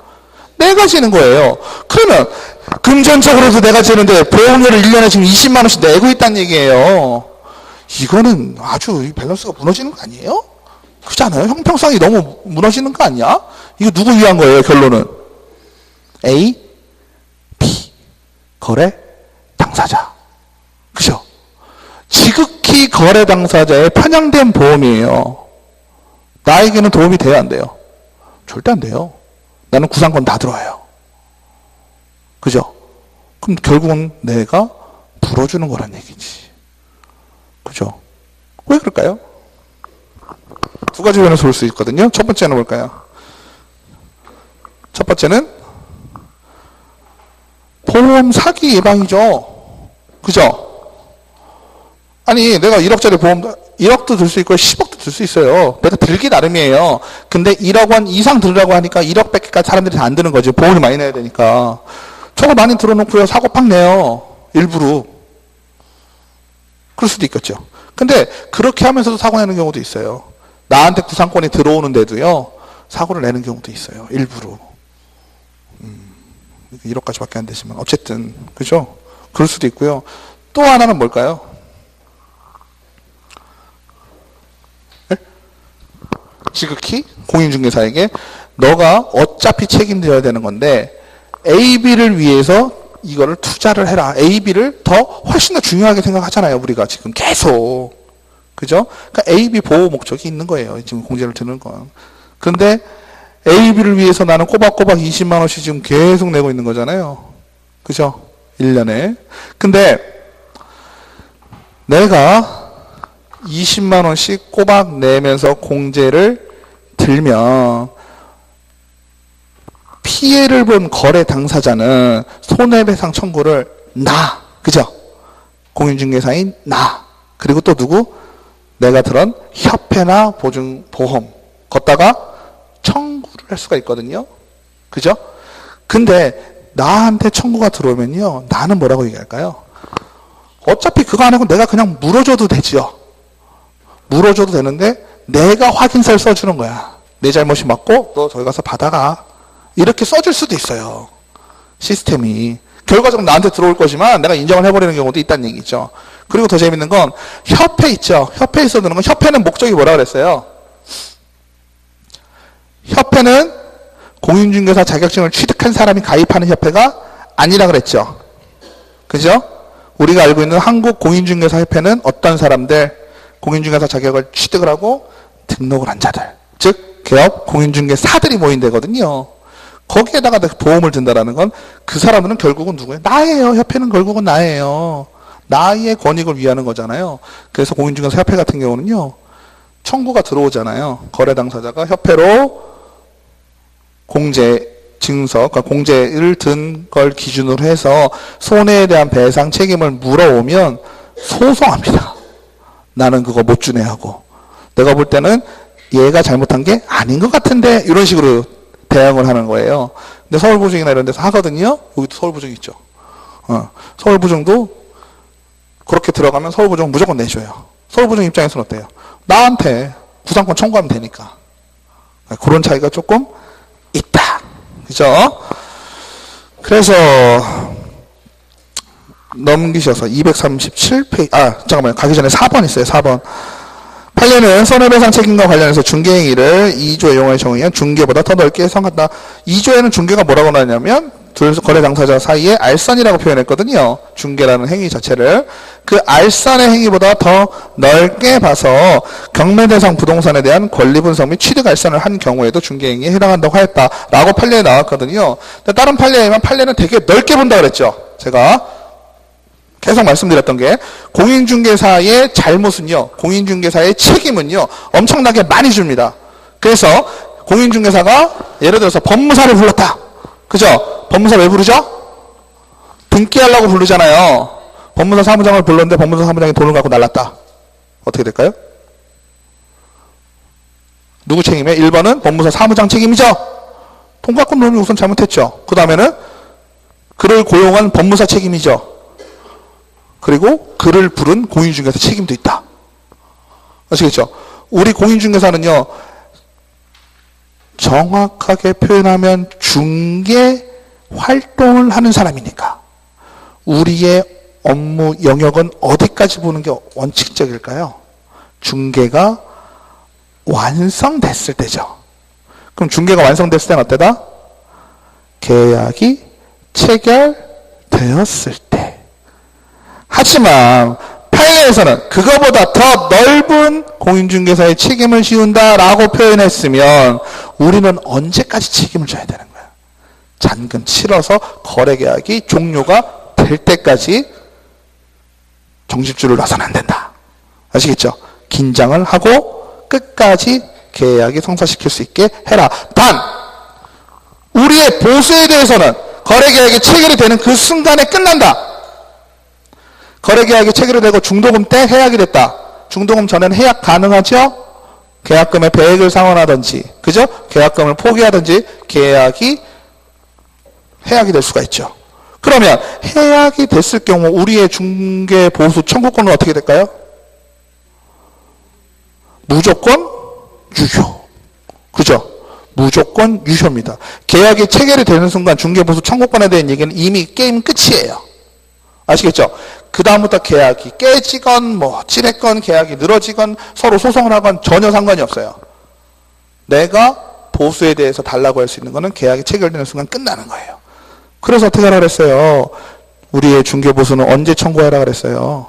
내가 지는 거예요. 그러면 금전적으로도 내가 지는데 보험료를 1년에 지금 20만 원씩 내고 있다는 얘기예요. 이거는 아주 이 밸런스가 무너지는 거 아니에요? 그렇지 않아요? 형평성이 너무 무너지는 거 아니야? 이거 누구 위한 거예요, 결론은? A, B. 거래 당사자. 그죠? 지극히 거래 당사자의 편향된 보험이에요. 나에게는 도움이 돼야 안 돼요? 절대 안 돼요. 나는 구상권 다 들어와요. 그죠? 그럼 결국은 내가 불어주는 거란 얘기지. 그죠? 왜 그럴까요? 두 가지 면에서 볼 수 있거든요. 첫 번째는 뭘까요? 첫 번째는 보험 사기 예방이죠. 그죠? 아니 내가 1억짜리 보험 1억도 들 수 있고 10억도 들 수 있어요. 내가 들기 나름이에요. 근데 1억 원 이상 들으라고 하니까 1억밖에 사람들이 다 안 드는 거죠. 보험을 많이 내야 되니까. 저거 많이 들어놓고요. 사고 팍 내요. 일부러. 그럴 수도 있겠죠. 근데 그렇게 하면서도 사고 내는 경우도 있어요. 나한테 구상권이 들어오는데도요. 사고를 내는 경우도 있어요. 일부러. 1억까지밖에 안 되지만 어쨌든 그죠? 그럴 수도 있고요. 또 하나는 뭘까요? 네? 지극히 공인중개사에게 너가 어차피 책임져야 되는 건데 AB를 위해서 이거를 투자를 해라. AB를 더 훨씬 더 중요하게 생각하잖아요. 우리가 지금 계속. 그죠? 그러니까 AB 보호 목적이 있는 거예요. 지금 공제를 드는 건. 근데 AB를 위해서 나는 꼬박꼬박 20만 원씩 지금 계속 내고 있는 거잖아요. 그죠? 1년에. 근데 내가 20만 원씩 꼬박 내면서 공제를 들면 피해를 본 거래 당사자는 손해배상 청구를 그죠? 공인중개사인 그리고 또 누구? 내가 들은 협회나 보증보험 걷다가 청구를 할 수가 있거든요. 그죠? 근데 나한테 청구가 들어오면요. 나는 뭐라고 얘기할까요? 어차피 그거 안 하고 내가 그냥 물어줘도 되죠. 물어줘도 되는데 내가 확인서를 써주는 거야. 내 잘못이 맞고 너 저기 가서 받아가. 이렇게 써줄 수도 있어요. 시스템이. 결과적으로 나한테 들어올 거지만 내가 인정을 해버리는 경우도 있다는 얘기죠. 그리고 더 재밌는 건 협회 있죠. 협회에 써드는 건 협회는 목적이 뭐라 그랬어요? 협회는 공인중개사 자격증을 취득한 사람이 가입하는 협회가 아니라 그랬죠. 그죠? 우리가 알고 있는 한국공인중개사협회는 어떤 사람들? 공인중개사 자격을 취득을 하고 등록을 한 자들. 즉 개업 공인중개사들이 모인 데거든요. 거기에다가 보험을 든다라는 건 그 사람들은 결국은 누구예요? 나예요. 협회는 결국은 나예요. 나의 권익을 위하는 거잖아요. 그래서 공인중개사 협회 같은 경우는요. 청구가 들어오잖아요. 거래 당사자가 협회로 공제 증서, 그러니까 공제를 든 걸 기준으로 해서 손해에 대한 배상 책임을 물어오면 소송합니다. 나는 그거 못 주네 하고. 내가 볼 때는 얘가 잘못한 게 아닌 것 같은데 이런 식으로 대응을 하는 거예요. 근데 서울보증이나 이런 데서 하거든요. 여기도 서울보증 있죠. 서울보증도 그렇게 들어가면 서울보증은 무조건 내줘요. 서울보증 입장에서는 어때요? 나한테 구상권 청구하면 되니까. 그런 차이가 조금 있다. 그죠? 그래서 넘기셔서 237페이지, 잠깐만요. 가기 전에 4번 있어요. 4번. 판례는 손해배상 책임과 관련해서 중개행위를 2조의 용어에 정의한 중개보다 더 넓게 해석한다. 2조에는 중개가 뭐라고 나왔냐면 둘 거래 당사자 사이에 알선이라고 표현했거든요. 중개라는 행위 자체를. 그 알선의 행위보다 더 넓게 봐서 경매대상 부동산에 대한 권리 분석 및 취득 알선을 한 경우에도 중개행위에 해당한다고 하였다라고 판례에 나왔거든요. 근데 다른 판례에만 판례는 되게 넓게 본다 그랬죠. 제가 계속 말씀드렸던 게 공인중개사의 잘못은요. 공인중개사의 책임은요. 엄청나게 많이 줍니다. 그래서 공인중개사가 예를 들어서 법무사를 불렀다. 그죠? 법무사 왜 부르죠? 등기하려고 부르잖아요. 법무사 사무장을 불렀는데 법무사 사무장이 돈을 갖고 날랐다. 어떻게 될까요? 누구 책임이에요? 1번은 법무사 사무장 책임이죠? 돈 갖고 놀면 우선 잘못했죠. 그 다음에는 그를 고용한 법무사 책임이죠. 그리고 그를 부른 공인중개사 책임도 있다. 아시겠죠? 우리 공인중개사는요. 정확하게 표현하면 중개 활동을 하는 사람이니까 우리의 업무 영역은 어디까지 보는 게 원칙적일까요? 중개가 완성됐을 때죠. 그럼 중개가 완성됐을 때는 어때다? 계약이 체결되었을 때. 하지만 판례에서는 그거보다 더 넓은 공인중개사의 책임을 지운다라고 표현했으면 우리는 언제까지 책임을 져야 되는 거야? 잔금 치러서 거래계약이 종료가 될 때까지 정집주를 놔서는 안 된다. 아시겠죠? 긴장을 하고 끝까지 계약이 성사시킬 수 있게 해라. 단 우리의 보수에 대해서는 거래계약이 체결이 되는 그 순간에 끝난다. 거래계약이 체결이 되고 중도금 때 해약이 됐다. 중도금 전에는 해약 가능하죠? 계약금의 배액을 상환하든지, 그죠? 계약금을 포기하든지 계약이 해약이 될 수가 있죠. 그러면 해약이 됐을 경우 우리의 중개 보수 청구권은 어떻게 될까요? 무조건 유효. 그죠? 무조건 유효입니다. 계약이 체결이 되는 순간 중개 보수 청구권에 대한 얘기는 이미 게임 끝이에요. 아시겠죠? 그 다음부터 계약이 깨지건 뭐 찌랬건 계약이 늘어지건 서로 소송을 하건 전혀 상관이 없어요. 내가 보수에 대해서 달라고 할 수 있는 거는 계약이 체결되는 순간 끝나는 거예요. 그래서 어떻게 하라 그랬어요? 우리의 중개보수는 언제 청구하라 그랬어요?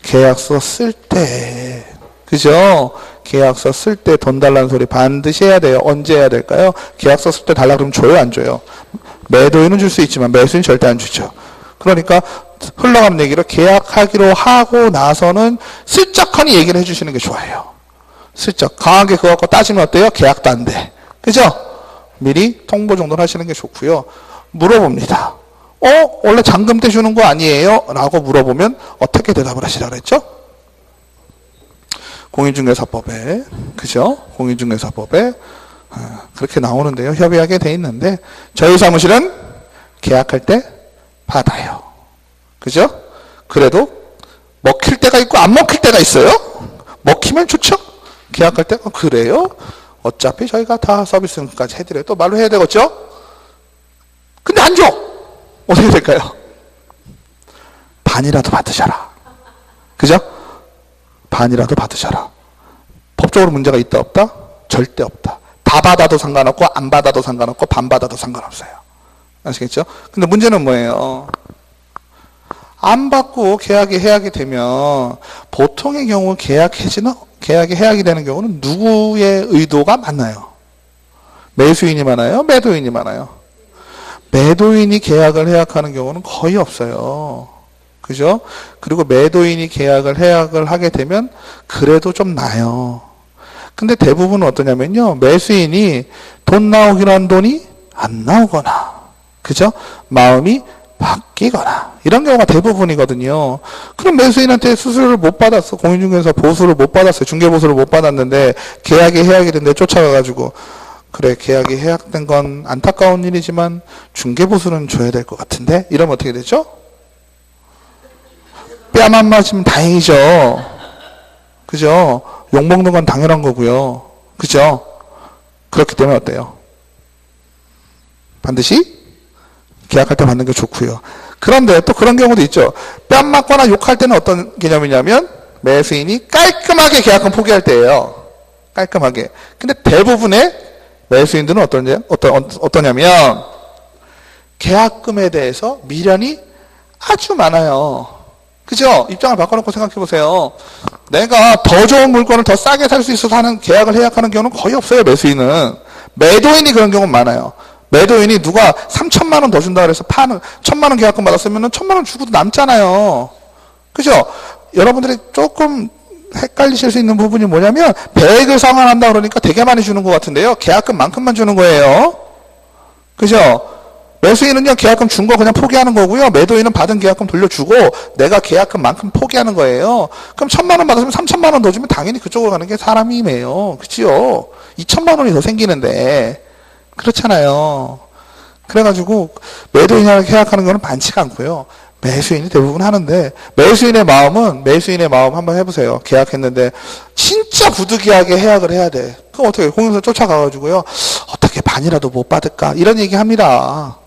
계약서 쓸 때. 그죠? 계약서 쓸 때 돈 달라는 소리 반드시 해야 돼요. 언제 해야 될까요? 계약서 쓸 때 달라 그러면 줘요, 안 줘요? 매도인은 줄 수 있지만 매수인 절대 안 주죠. 그러니까 흘러가는 얘기로 계약하기로 하고 나서는 슬쩍하니 얘기를 해주시는 게 좋아요. 슬쩍. 강하게 그거 갖고 따지면 어때요? 계약도 안 돼. 그죠? 미리 통보 정도는 하시는 게 좋고요. 물어봅니다. 원래 잔금 때 주는 거 아니에요? 라고 물어보면 어떻게 대답을 하시라 그랬죠? 공인중개사법에, 그죠? 공인중개사법에 그렇게 나오는데요. 협의하게 돼 있는데 저희 사무실은 계약할 때 받아요. 그죠? 그래도 먹힐 때가 있고 안 먹힐 때가 있어요. 먹히면 좋죠? 계약할 때 그래요? 어차피 저희가 다 서비스까지 해드려요. 또 말로 해야 되겠죠? 근데 안 줘! 어떻게 될까요? 반이라도 받으셔라. 그죠? 반이라도 받으셔라. 법적으로 문제가 있다 없다? 절대 없다. 다 받아도 상관없고 안 받아도 상관없고 반 받아도 상관없어요. 아시겠죠? 근데 문제는 뭐예요? 안 받고 계약이 해약이 되면 보통의 경우 계약이 해약이 되는 경우는 누구의 의도가 많나요? 매수인이 많아요? 매도인이 많아요? 매도인이 계약을 해약하는 경우는 거의 없어요. 그죠? 그리고 매도인이 해약을 하게 되면 그래도 좀 나요. 근데 대부분은 어떠냐면요. 매수인이 돈 나오기로 한 돈이 안 나오거나, 그죠? 마음이 바뀌거나, 이런 경우가 대부분이거든요. 그럼 매수인한테 수수료를 못 받았어. 공인중개사 보수를 못 받았어요. 중개보수를 못 받았는데, 계약이 해약이 된데 쫓아가가지고, 그래, 계약이 해약된 건 안타까운 일이지만, 중개보수는 줘야 될 것 같은데? 이러면 어떻게 되죠? 뺨 안 맞으면 다행이죠. 그죠? 욕먹는 건 당연한 거고요. 그죠? 그렇기 때문에 어때요? 반드시 계약할 때 받는 게 좋고요. 그런데 또 그런 경우도 있죠. 뺨 맞거나 욕할 때는 어떤 개념이냐면 매수인이 깔끔하게 계약금 포기할 때예요. 깔끔하게. 근데 대부분의 매수인들은 어떠냐면 계약금에 대해서 미련이 아주 많아요. 그죠? 입장을 바꿔놓고 생각해 보세요. 내가 더 좋은 물건을 더 싸게 살 수 있어서 하는 계약을 해약하는 경우는 거의 없어요. 매수인은. 매도인이 그런 경우는 많아요. 매도인이 누가 3천만 원 더 준다 그래서 1,000만 원 계약금 받았으면 1,000만 원 주고도 남잖아요. 그죠? 여러분들이 조금 헷갈리실 수 있는 부분이 뭐냐면 배액을 상환한다 그러니까 되게 많이 주는 것 같은데요. 계약금만큼만 주는 거예요. 그죠? 매수인은요, 계약금 준 거 그냥 포기하는 거고요. 매도인은 받은 계약금 돌려주고 내가 계약금만큼 포기하는 거예요. 그럼 1,000만 원 받았으면 3,000만 원 더 주면 당연히 그쪽으로 가는 게 사람이에요. 그치요? 2,000만 원이 더 생기는데. 그렇잖아요. 그래가지고 매도인이랑 계약하는 거는 많지가 않고요. 매수인이 대부분 하는데 매수인의 마음 한번 해보세요. 계약했는데 진짜 부득이하게 해약을 해야 돼. 그럼 어떻게 공인사 쫓아가가지고요. 어떻게 반이라도 못 받을까? 이런 얘기 합니다.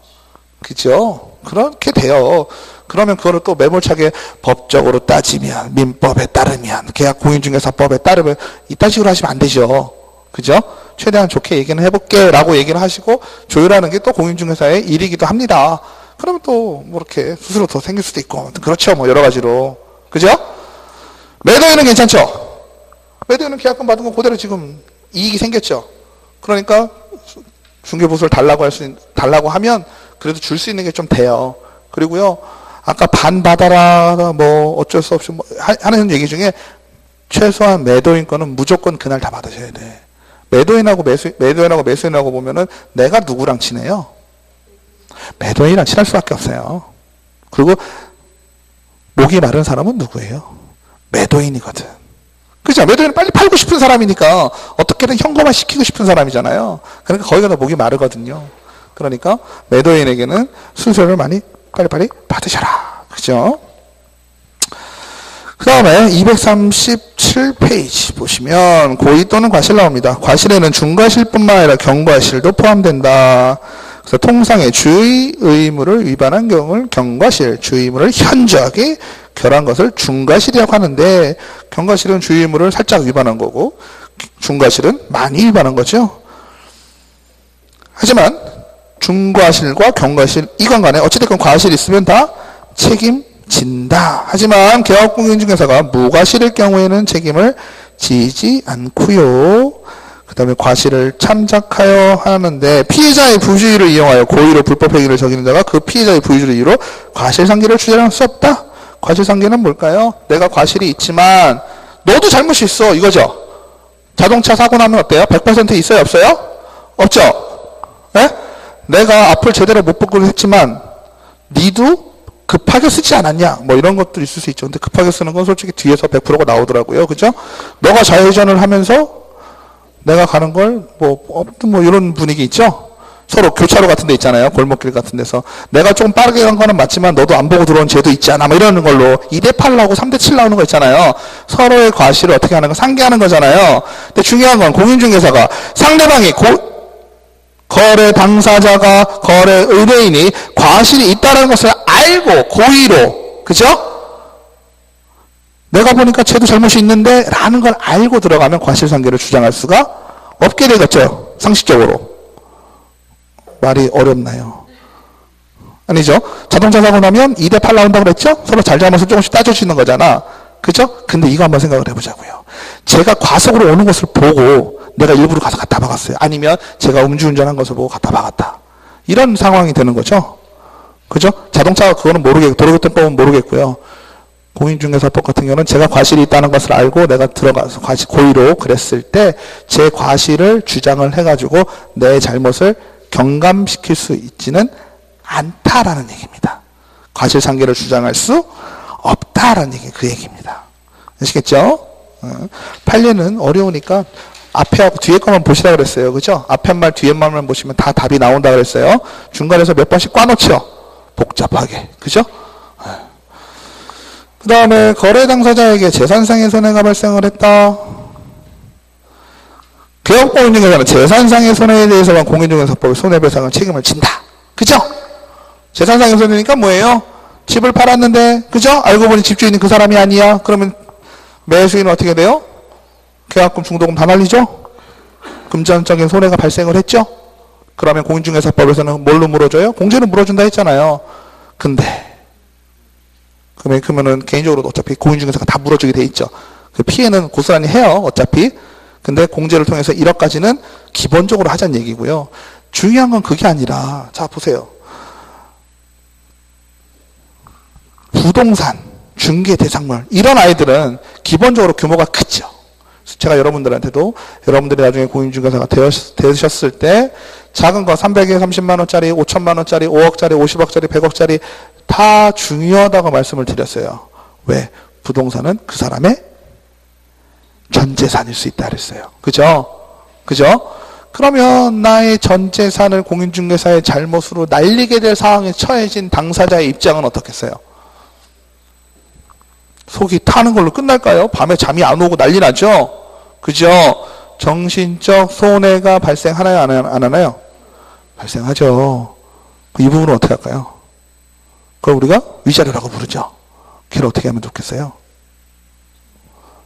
그죠? 그렇게 돼요. 그러면 그거를 또 매몰차게 법적으로 따지면, 민법에 따르면, 계약 공인중개사법에 따르면 이딴 식으로 하시면 안 되죠. 그죠? 최대한 좋게 얘기는 해볼게 라고 얘기를 하시고 조율하는 게 또 공인중개사의 일이기도 합니다. 그러면 또 뭐 이렇게 수수료 더 생길 수도 있고 그렇죠. 뭐 여러 가지로. 그죠? 매도인은 괜찮죠? 매도인은 계약금 받은 거 그대로 지금 이익이 생겼죠. 그러니까 중개보수를 달라고 하면 그래도 줄 수 있는 게 좀 돼요. 그리고요, 아까 반 받아라, 뭐 어쩔 수 없이 뭐 하는 얘기 중에 최소한 매도인 거는 무조건 그날 다 받으셔야 돼. 매도인하고 매수인하고 보면은 내가 누구랑 친해요? 매도인이랑 친할 수밖에 없어요. 그리고 목이 마른 사람은 누구예요? 매도인이거든. 그죠? 매도인은 빨리 팔고 싶은 사람이니까 어떻게든 현금화 시키고 싶은 사람이잖아요. 그러니까 거기가 더 목이 마르거든요. 그러니까 매도인에게는 수수료를 많이 빨리빨리 받으셔라. 그죠? 그 다음에 237페이지 보시면 고의 또는 과실 나옵니다. 과실에는 중과실뿐만 아니라 경과실도 포함된다. 그래서 통상의 주의 의무를 위반한 경우를 경과실, 주의 의무를 현저하게 결한 것을 중과실이라고 하는데 경과실은 주의의무를 살짝 위반한 거고 중과실은 많이 위반한 거죠. 하지만 중과실과 경과실 이건 간에 어찌됐건 과실이 있으면 다 책임진다. 하지만 개업공인중개사가 무과실일 경우에는 책임을 지지 않고요. 그 다음에 과실을 참작하여 하는데 피해자의 부주의를 이용하여 고의로 불법행위를 저지른 자가 그 피해자의 부주의를 이유로 과실상계를 주장할 수 없다. 과실상계는 뭘까요? 내가 과실이 있지만 너도 잘못이 있어 이거죠. 자동차 사고 나면 어때요? 100% 있어요? 없어요? 없죠? 네? 내가 앞을 제대로 못 보고 했지만 니도 급하게 쓰지 않았냐 뭐 이런 것도 있을 수 있죠. 근데 급하게 쓰는 건 솔직히 뒤에서 100%가 나오더라고요. 그죠? 너가 좌회전을 하면서 내가 가는 걸 뭐 이런 분위기 있죠. 서로 교차로 같은 데 있잖아요. 골목길 같은 데서 내가 좀 빠르게 간 거는 맞지만 너도 안 보고 들어온 죄도 있지 않아 뭐 이러는 걸로 2대8 나오고 3대7 나오는 거 있잖아요. 서로의 과실을 어떻게 하는 거 상계하는 거잖아요. 근데 중요한 건 공인중개사가 상대방이 거래 당사자가 거래 의뢰인이 과실이 있다는 것을 알고 고의로 그죠? 내가 보니까 쟤도 잘못이 있는데 라는 걸 알고 들어가면 과실상계를 주장할 수가 없게 되겠죠. 상식적으로. 말이 어렵나요? 아니죠. 자동차 사고 나면 2대8 나온다고 그랬죠? 서로 잘잘못을 조금씩 따져주는 거잖아. 그죠? 근데 이거 한번 생각을 해보자고요. 제가 과속으로 오는 것을 보고 내가 일부러 가서 갖다 박았어요. 아니면 제가 음주운전한 것을 보고 갖다 박았다. 이런 상황이 되는 거죠. 그죠? 자동차가 그거는 도로교통법은 모르겠고요. 공인중개사법 같은 경우는 제가 과실이 있다는 것을 알고 내가 들어가서 고의로 그랬을 때 제 과실을 주장을 해가지고 내 잘못을 경감시킬 수 있지는 않다라는 얘기입니다. 과실상계를 주장할 수 없다라는 얘기, 그 얘기입니다. 아시겠죠? 판례는 어려우니까 앞에하고 뒤에 것만 보시라 그랬어요. 그죠? 앞에 말 뒤에 말만 보시면 다 답이 나온다 그랬어요. 중간에서 몇 번씩 꽈놓죠? 복잡하게. 그죠? 그 다음에 거래 당사자에게 재산상의 손해가 발생을 했다. 개업공인중개사는 재산상의 손해에 대해서만 공인중개사법의 손해배상을 책임을 진다. 그죠? 재산상의 손해니까 뭐예요? 집을 팔았는데 그죠? 알고 보니 집주인이 그 사람이 아니야. 그러면 매수인은 어떻게 돼요? 계약금 중도금 다 날리죠? 금전적인 손해가 발생을 했죠? 그러면 공인중개사법에서는 뭘로 물어줘요? 공제로 물어준다 했잖아요. 근데 그러면은 개인적으로 어차피 공인중개사가 다 물어주게 돼 있죠. 그 피해는 고스란히 해요. 어차피. 근데 공제를 통해서 1억까지는 기본적으로 하자는 얘기고요. 중요한 건 그게 아니라 자 보세요. 부동산, 중개 대상물 이런 아이들은 기본적으로 규모가 크죠. 제가 여러분들한테도 여러분들이 나중에 공인중개사가 되셨을 때 작은 거 330만 원짜리, 5천만 원짜리, 5억짜리, 50억짜리, 100억짜리 다 중요하다고 말씀을 드렸어요. 왜? 부동산은 그 사람의 전 재산일 수 있다 그랬어요. 그죠? 그죠? 그러면 나의 전 재산을 공인중개사의 잘못으로 날리게 될 상황에 처해진 당사자의 입장은 어떻겠어요? 속이 타는 걸로 끝날까요? 밤에 잠이 안 오고 난리 나죠? 그죠? 정신적 손해가 발생하나요? 안 하나요? 발생하죠. 이 부분은 어떻게 할까요? 그걸 우리가 위자료라고 부르죠. 걔를 어떻게 하면 좋겠어요?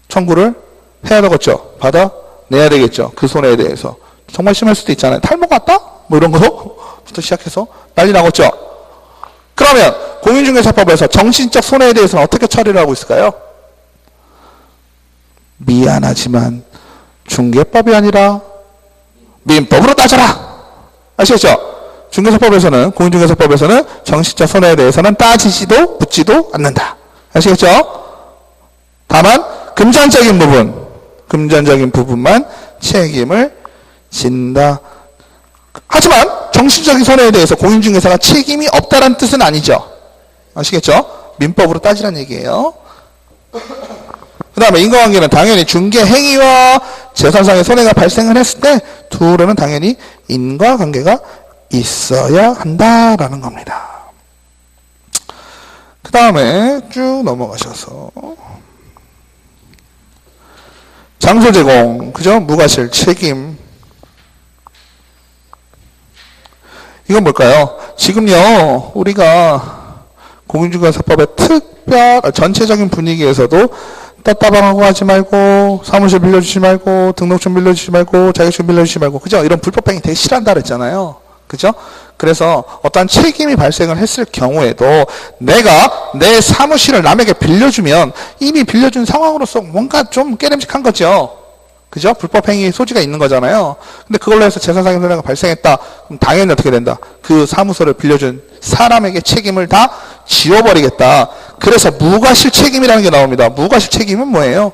청구를 해야 되겠죠. 받아내야 되겠죠. 그 손해에 대해서. 정말 심할 수도 있잖아요. 탈모 같다? 뭐 이런 거부터 시작해서 난리 나겠죠. 그러면 공인중개사법에서 정신적 손해에 대해서는 어떻게 처리를 하고 있을까요? 미안하지만 중개법이 아니라 민법으로 따져라. 아시겠죠? 중개사법에서는 공인중개사법에서는 정신적 손해에 대해서는 따지지도 묻지도 않는다. 아시겠죠? 다만 금전적인 부분만 책임을 진다. 하지만 정신적인 손해에 대해서 공인중개사가 책임이 없다는 뜻은 아니죠. 아시겠죠? 민법으로 따지라는 얘기예요. 그 다음에 인과관계는 당연히 중개행위와 재산상의 손해가 발생을 했을 때 둘에는 당연히 인과관계가 있어야 한다라는 겁니다. 그 다음에 쭉 넘어가셔서 장소 제공, 그죠? 무과실 책임. 이건 뭘까요? 지금요, 우리가 공인중개사법의 전체적인 분위기에서도 따따방하고 하지 말고, 사무실 빌려주지 말고, 등록증 빌려주지 말고, 자격증 빌려주지 말고, 그죠? 이런 불법행위 되게 싫어한다 그랬잖아요. 그죠? 그래서 어떠한 책임이 발생을 했을 경우에도 내가 내 사무실을 남에게 빌려주면 이미 빌려준 상황으로서 뭔가 좀 깨름직한 거죠. 그죠? 불법행위 소지가 있는 거잖아요. 근데 그걸로 해서 재산상의 손해가 발생했다. 그럼 당연히 어떻게 된다? 그 사무소를 빌려준 사람에게 책임을 다 지워버리겠다. 그래서 무과실 책임이라는 게 나옵니다. 무과실 책임은 뭐예요?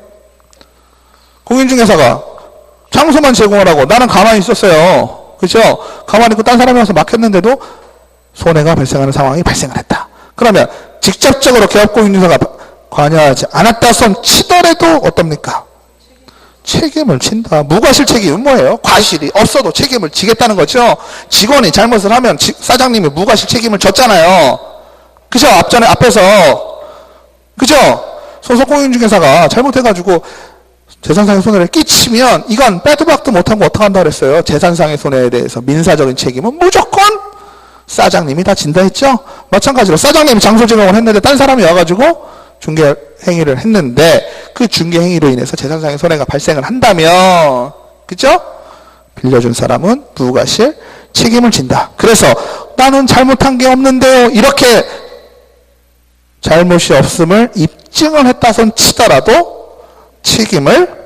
공인중개사가 장소만 제공을 하고 나는 가만히 있었어요. 그죠? 가만히 있고 딴 사람이 와서 막혔는데도 손해가 발생하는 상황이 발생을 했다. 그러면 직접적으로 개업공인중개사가 관여하지 않았다 손 치더라도 어떻습니까? 책임을 진다. 무과실 책임은 뭐예요? 과실이 없어도 책임을 지겠다는 거죠. 직원이 잘못을 하면 사장님이 무과실 책임을 졌잖아요. 그죠? 앞에서 그죠? 소속공인중개사가 잘못해가지고 재산상의 손해를 끼치면 이건 빼도 박도 못하고 어떡한다 그랬어요? 재산상의 손해에 대해서 민사적인 책임은 무조건 사장님이 다 진다 했죠? 마찬가지로 사장님이 장소 제공을 했는데 딴 사람이 와가지고 중개 행위를 했는데 그 중개 행위로 인해서 재산상의 손해가 발생을 한다면 그죠? 빌려준 사람은 무과실 책임을 진다. 그래서 나는 잘못한 게 없는데요. 이렇게 잘못이 없음을 입증을 했다 손 치더라도 책임을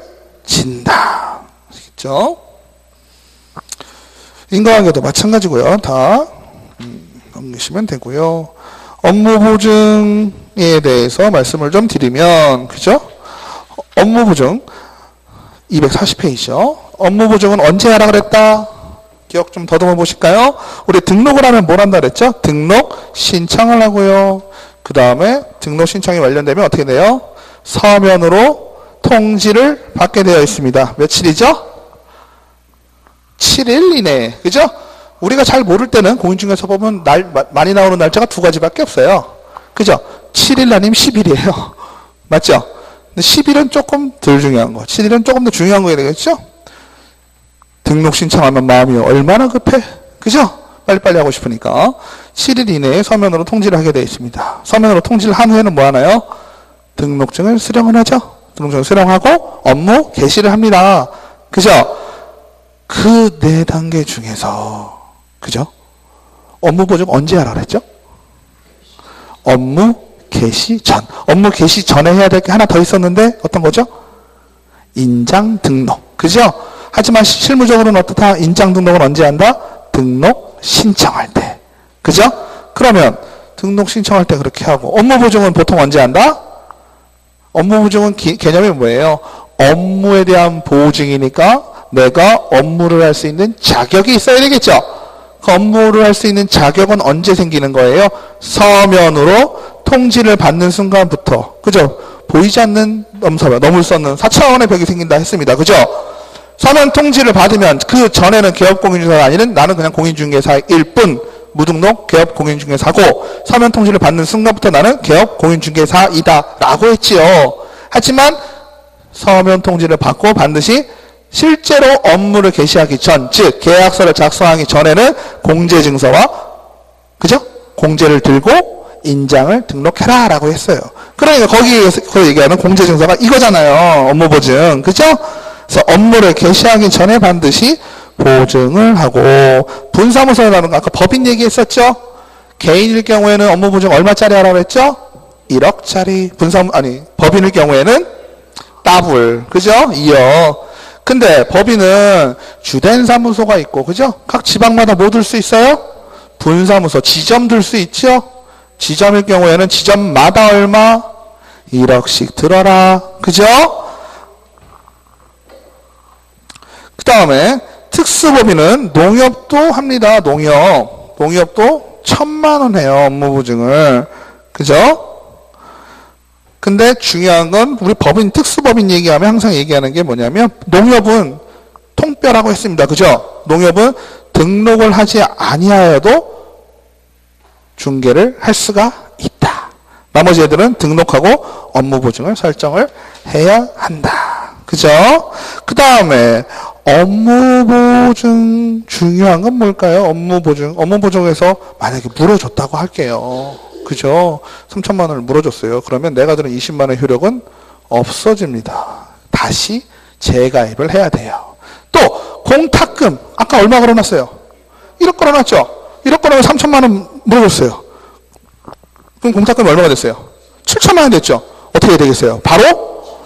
진다. 아시겠죠? 인과관계도 마찬가지고요. 다 넘기시면 되고요. 업무보증에 대해서 말씀을 좀 드리면 그죠? 업무보증 240페이지요. 업무보증은 언제 하라 그랬다? 기억 좀 더듬어 보실까요? 우리 등록을 하면 뭘 한다 그랬죠? 등록 신청을 하고요. 그 다음에 등록 신청이 완료되면 어떻게 돼요? 서면으로 통지를 받게 되어 있습니다. 며칠이죠? 7일 이내에. 그죠? 우리가 잘 모를 때는 공인중개사 보면 많이 나오는 날짜가 두 가지밖에 없어요. 그죠? 7일 아니면 10일이에요. 맞죠? 근데 10일은 조금 덜 중요한 거. 7일은 조금 더 중요한 거야 되겠죠? 등록 신청하면 마음이 얼마나 급해? 그죠? 빨리빨리 하고 싶으니까. 7일 이내에 서면으로 통지를 하게 되어 있습니다. 서면으로 통지를 한 후에는 뭐 하나요? 등록증을 수령을 하죠? 등록증을 수령하고 업무 개시를 합니다. 그죠? 그 네 단계 중에서 그죠? 업무 보증 언제 하라 그랬죠? 업무 개시 전. 업무 개시 전에 해야 될 게 하나 더 있었는데 어떤 거죠? 인장 등록. 그죠? 하지만 실무적으로는 어떻다? 인장 등록은 언제 한다? 등록 신청할 때. 그죠? 그러면 등록 신청할 때 그렇게 하고 업무 보증은 보통 언제 한다? 업무 보증은 개념이 뭐예요? 업무에 대한 보증이니까 내가 업무를 할 수 있는 자격이 있어야 되겠죠? 그 업무를 할 수 있는 자격은 언제 생기는 거예요? 서면으로 통지를 받는 순간부터. 그죠? 보이지 않는 넘서면, 넘을 수 없는 4차원의 벽이 생긴다 했습니다. 그죠? 서면 통지를 받으면 그 전에는 개업공인중개사가 아니는 나는 그냥 공인중개사일 뿐 무등록 개업공인중개사고 서면 통지를 받는 순간부터 나는 개업공인중개사이다 라고 했지요. 하지만 서면 통지를 받고 반드시 실제로 업무를 개시하기 전, 즉 계약서를 작성하기 전에는 공제증서와 그죠? 공제를 들고 인장을 등록해라 라고 했어요. 그러니까 거기에서 얘기하는 공제증서가 이거잖아요. 업무보증. 그죠? 그래서 업무를 개시하기 전에 반드시 보증을 하고 분사무소라는 거 아까 법인 얘기했었죠? 개인일 경우에는 업무보증 얼마짜리 하라고 했죠? 1억짜리. 법인일 경우에는 더블. 그죠? 2억. 근데 법인은 주된 사무소가 있고 그죠? 각 지방마다 뭐 들 수 있어요? 분사무소, 지점 들 수 있죠? 지점일 경우에는 지점마다 얼마? 1억씩 들어라. 그죠? 그 다음에 특수법인은 농협도 합니다. 농협도 1,000만 원 해요. 업무보증을. 그죠? 근데 중요한 건 우리 법인, 특수법인 얘기하면 항상 얘기하는 게 뭐냐면 농협은 통뼈라고 했습니다. 그죠? 농협은 등록을 하지 아니하여도 중개를 할 수가 있다. 나머지 애들은 등록하고 업무보증을 설정을 해야 한다. 그죠? 그 다음에 업무보증 중요한 건 뭘까요? 업무보증에서 만약에 물어줬다고 할게요. 그죠? 3천만 원을 물어줬어요. 그러면 내가 드는 20만 원의 효력은 없어집니다. 다시 재가입을 해야 돼요. 또 공탁금 아까 얼마 걸어놨어요? 1억 걸어놨죠? 1억 걸어놓으면 3천만 원 물어줬어요. 그럼 공탁금이 얼마가 됐어요? 7천만 원 됐죠? 어떻게 해야 되겠어요? 바로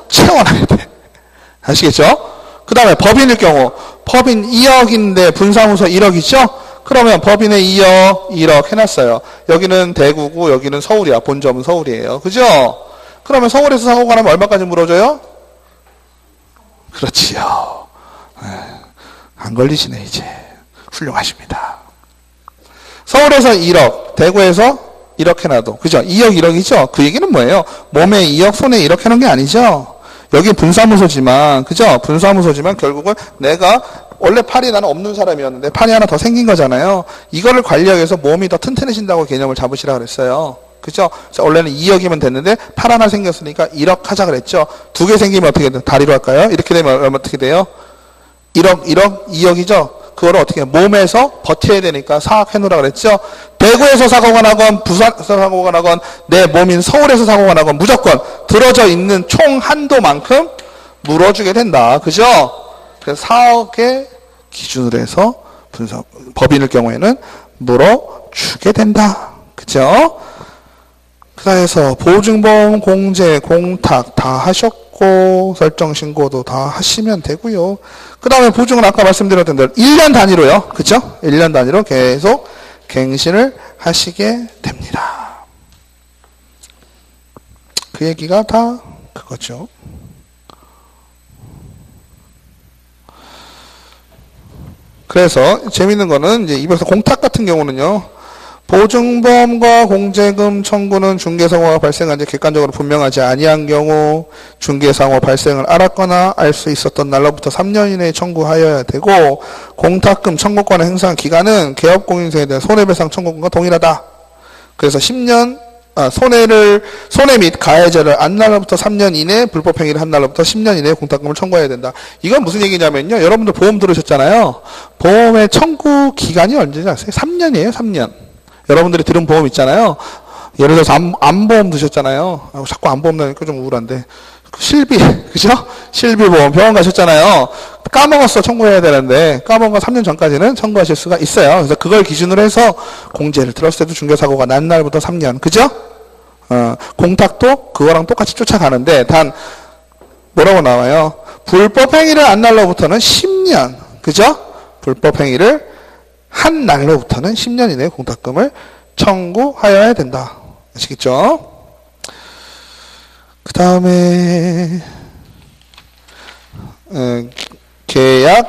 채워놔야 돼. 아시겠죠? 그 다음에 법인일 경우 법인 2억인데 분사무소 1억이죠? 그러면 법인의 2억, 1억 해놨어요. 여기는 대구고 여기는 서울이야. 본점은 서울이에요. 그죠? 그러면 서울에서 사고가 나면 얼마까지 물어줘요? 그렇지요. 안 걸리시네 이제. 훌륭하십니다. 서울에서 1억, 대구에서 1억 해놔도 그죠? 2억, 1억이죠? 그 얘기는 뭐예요? 몸에 2억, 손에 1억 해놓은 게 아니죠? 여기 분사무소지만 그죠? 분사무소지만 결국은 내가 원래 팔이 나는 없는 사람이었는데 팔이 하나 더 생긴 거잖아요. 이거를 관리하기 위해서 몸이 더 튼튼해진다고 개념을 잡으시라 그랬어요. 그죠? 원래는 2억이면 됐는데 팔 하나 생겼으니까 1억 하자 그랬죠. 2개 생기면 어떻게 돼요? 다리로 할까요? 이렇게 되면 어떻게 돼요? 1억, 1억, 2억이죠? 그거를 어떻게 해요? 몸에서 버텨야 되니까 4억 해놓으라 그랬죠? 대구에서 사고가 나건 부산에서 사고가 나건 내 몸인 서울에서 사고가 나건 무조건 들어져 있는 총 한도만큼 물어주게 된다. 그죠? 그래서 4억의 기준으로 해서 법인일 경우에는 물어주게 된다. 그죠? 그래서 보증보험, 공제, 공탁 다 하셨고 설정 신고도 다 하시면 되고요. 그 다음에 보증은 아까 말씀드렸던 대로 1년 단위로요. 그죠? 1년 단위로 계속 갱신을 하시게 됩니다. 그 얘기가 다 그거죠. 그래서 재밌는 거는 이제 이번에 공탁 같은 경우는요. 보증보험과 공제금 청구는 중개사고가 발생한 지 객관적으로 분명하지 아니한 경우 중개사고 발생을 알았거나 알 수 있었던 날로부터 3년 이내에 청구하여야 되고 공탁금 청구권을 행사한 기간은 개업공인세에 대한 손해배상 청구권과 동일하다. 그래서 10년 손해 및 가해자를 안 날로부터 3년 이내 불법행위를 한 날로부터 10년 이내에 공탁금을 청구해야 된다. 이건 무슨 얘기냐면요. 여러분들 보험 들으셨잖아요. 보험의 청구 기간이 언제지 아세요? 3년이에요. 3년. 여러분들이 들은 보험 있잖아요. 예를 들어서 암보험 드셨잖아요. 자꾸 암보험 나니까 좀 우울한데. 실비, 그죠? 실비보험 병원 가셨잖아요. 까먹었어. 청구해야 되는데 까먹은 건 3년 전까지는 청구하실 수가 있어요. 그래서 그걸 기준으로 해서 공제를 들었을 때도 중개사고가 난 날부터 3년. 그죠? 공탁도 그거랑 똑같이 쫓아가는데 단 뭐라고 나와요? 불법행위를 한 날로부터는 10년. 그죠? 불법행위를 한 날로부터는 10년 이내에 공탁금을 청구하여야 된다. 아시겠죠? 그 다음에 계약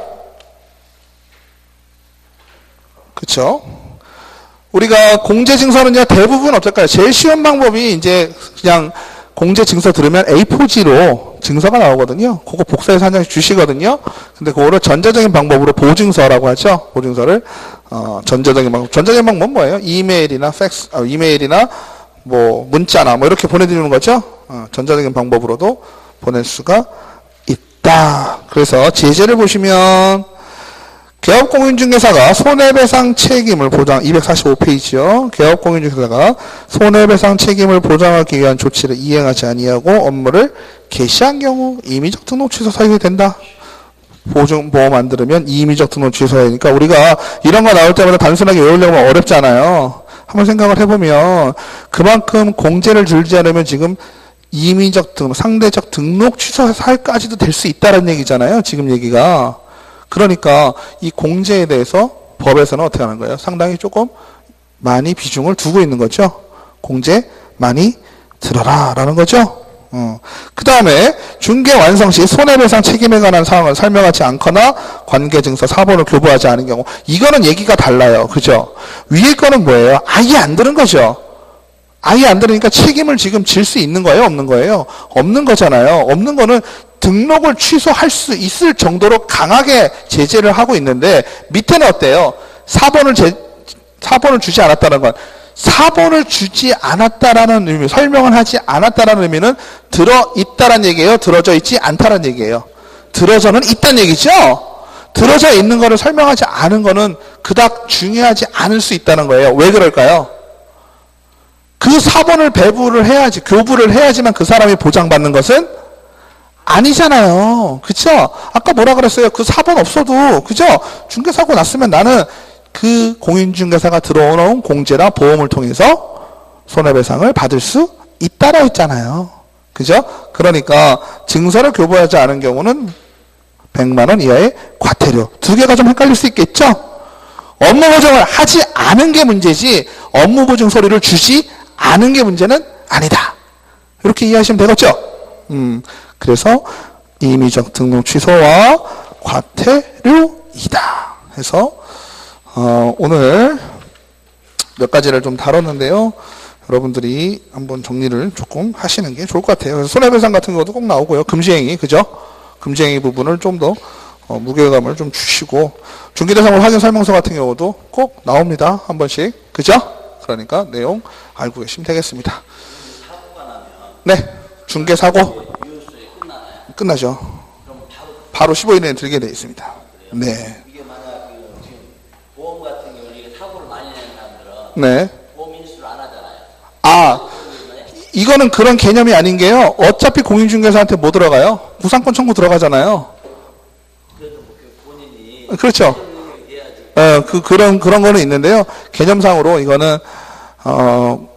그쵸? 우리가 공제증서는요 대부분 어떨까요? 제일 쉬운 방법이 이제 그냥 공제증서 들으면 A4지로 증서가 나오거든요. 그거 복사해서 한 장씩 주시거든요. 근데 그거를 전자적인 방법으로 보증서라고 하죠. 보증서를 전자적인 방법. 전자적인 방법은 뭐예요? 이메일이나 팩스, 이메일이나 뭐 문자나 뭐 이렇게 보내드리는 거죠. 전자적인 방법으로도 보낼 수가 있다. 그래서 제재를 보시면 개업공인중개사가 손해배상 책임을 보장 245페이지요. 개업공인중개사가 손해배상 책임을 보장하기 위한 조치를 이행하지 아니하고 업무를 개시한 경우 임의적 등록 취소 사유가 된다. 보증보험 안 들으면 임의적 등록 취소하니까 우리가 이런 거 나올 때마다 단순하게 외우려고 하면 어렵잖아요. 한번 생각을 해보면 그만큼 공제를 줄지 않으면 지금 임의적 등록, 상대적 등록 취소 사유까지도 될 수 있다는 얘기잖아요. 지금 얘기가. 그러니까 이 공제에 대해서 법에서는 어떻게 하는 거예요? 상당히 조금 많이 비중을 두고 있는 거죠. 공제 많이 들어라 라는 거죠. 그 다음에 중개 완성 시 손해배상 책임에 관한 사항을 설명하지 않거나 관계증서 사본을 교부하지 않은 경우 이거는 얘기가 달라요. 그죠? 위에 거는 뭐예요? 아예 안 들은 거죠. 아예 안 들으니까 책임을 지금 질 수 있는 거예요? 없는 거예요? 없는 거잖아요. 없는 거는 등록을 취소할 수 있을 정도로 강하게 제재를 하고 있는데 밑에는 어때요? 사본을 주지 않았다는 건 사본을 주지 않았다라는 의미, 설명을 하지 않았다라는 의미는 들어있다라는 얘기예요? 들어져 있지 않다라는 얘기예요? 들어져는 있다는 얘기죠? 들어져 있는 거를 설명하지 않은 거는 그닥 중요하지 않을 수 있다는 거예요. 왜 그럴까요? 그 그 사본을 배부를 해야지, 교부를 해야지만 그 사람이 보장받는 것은 아니잖아요. 그쵸? 아까 뭐라 그랬어요? 그 사본 없어도, 그죠? 중개사고 났으면 나는 그 공인중개사가 들어오는 공제나 보험을 통해서 손해배상을 받을 수 있다라고 했잖아요. 그죠? 그러니까 증서를 교부하지 않은 경우는 100만 원 이하의 과태료. 두 개가 좀 헷갈릴 수 있겠죠? 업무 보증을 하지 않은 게 문제지 업무 보증 서류를 주지 않은 게 문제는 아니다. 이렇게 이해하시면 되겠죠? 그래서 임의적 등록 취소와 과태료이다. 해서 오늘 몇 가지를 좀 다뤘는데요. 여러분들이 한번 정리를 조금 하시는 게 좋을 것 같아요. 그래서 손해배상 같은 것도 꼭 나오고요. 금지행위, 그죠? 금지행위 부분을 좀 더 무게감을 좀 주시고, 중개대상물 확인 설명서 같은 경우도 꼭 나옵니다. 한 번씩. 그죠? 그러니까 내용 알고 계시면 되겠습니다. 네. 중개사고. 끝나죠. 바로 15일 내에 들게 되어 있습니다. 네. 이게 만약 지금 보험 같은 경우는 이게 사고를 많이 내는 사람들은 네. 보험 인수를 안 하잖아요. 아, 이거는 그런 개념이 아닌 게요. 어차피 공인중개사한테 뭐 들어가요? 구상권 청구 들어가잖아요. 그래도 뭐 본인이 그렇죠. 그런 거는 있는데요. 개념상으로 이거는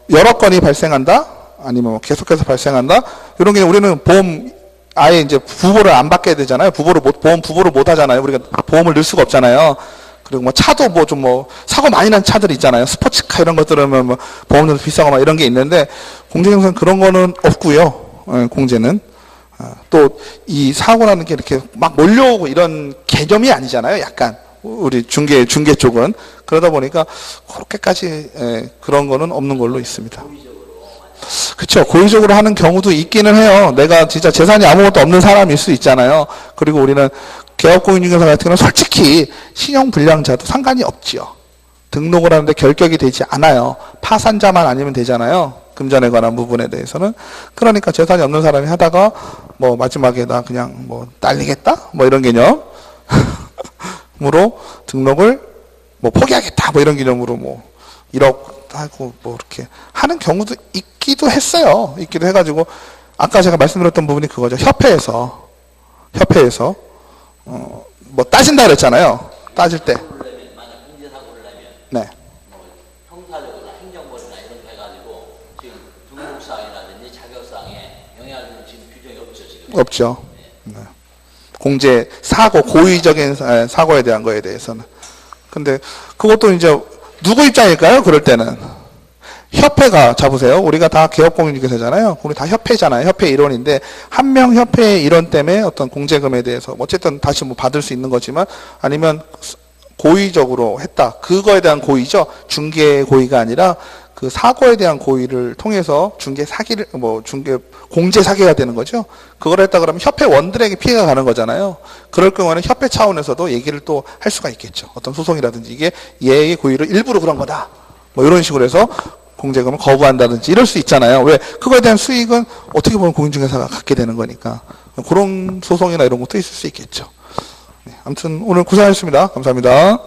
여러 건이 발생한다, 아니면 뭐 계속해서 발생한다. 이런 게 우리는 보험 아예 이제 부보를 안 받게 되잖아요. 보험 부보를 못 하잖아요. 우리가 보험을 넣을 수가 없잖아요. 그리고 뭐 차도 뭐 좀 사고 많이 난 차들이 있잖아요. 스포츠카 이런 것들은 뭐 보험료도 비싸고 막 이런 게 있는데, 공제경선 그런 거는 없고요. 공제는. 또 이 사고 나는 게 이렇게 막 몰려오고 이런 개념이 아니잖아요. 약간 우리 중개 쪽은. 그러다 보니까 그렇게까지 그런 거는 없는 걸로 있습니다. 그렇죠. 고의적으로 하는 경우도 있기는 해요. 내가 진짜 재산이 아무것도 없는 사람일 수 있잖아요. 그리고 우리는 개업공인중개사 같은 경우는 솔직히 신용불량자도 상관이 없지요. 등록을 하는데 결격이 되지 않아요. 파산자만 아니면 되잖아요. 금전에 관한 부분에 대해서는. 그러니까 재산이 없는 사람이 하다가 뭐 마지막에 나 그냥 뭐 딸리겠다? 뭐 이런 개념으로 등록을 뭐 포기하겠다? 뭐 이런 개념으로 뭐 1억 하고 뭐 이렇게 하는 경우도 있기도 했어요. 있기도 해가지고 아까 제가 말씀드렸던 부분이 그거죠. 협회에서 뭐 따진다 그랬잖아요. 따질 때. 만약 공제사고를 내면 네. 뭐 형사적으로나 행정벌이나 이런 거 해가지고 지금 등록사항이라든지 자격사항에 영향을 주는 지금 규정이 없죠, 지금. 없죠. 네. 공제 사고, 고의적인 사고에 대한 거에 대해서는. 근데 그것도 이제 누구 입장일까요? 그럴 때는 협회가, 잡으세요. 우리가 다 개업공인중개사잖아요. 우리 다 협회잖아요. 협회 일원인데 한 명 협회의 일원 때문에 어떤 공제금에 대해서 어쨌든 다시 뭐 받을 수 있는 거지만, 아니면 고의적으로 했다. 그거에 대한 고의죠. 중개 고의가 아니라 그 사고에 대한 고의를 통해서 중개 사기를 공제 사기가 되는 거죠. 그걸 했다 그러면 협회원들에게 피해가 가는 거잖아요. 그럴 경우에는 협회 차원에서도 얘기를 또 할 수가 있겠죠. 어떤 소송이라든지 이게 얘의 고의를 일부러 그런 거다. 뭐 이런 식으로 해서 공제금을 거부한다든지 이럴 수 있잖아요. 왜? 그거에 대한 수익은 어떻게 보면 공인중개사가 갖게 되는 거니까. 그런 소송이나 이런 것도 있을 수 있겠죠. 네, 아무튼 오늘 고생하셨습니다. 감사합니다.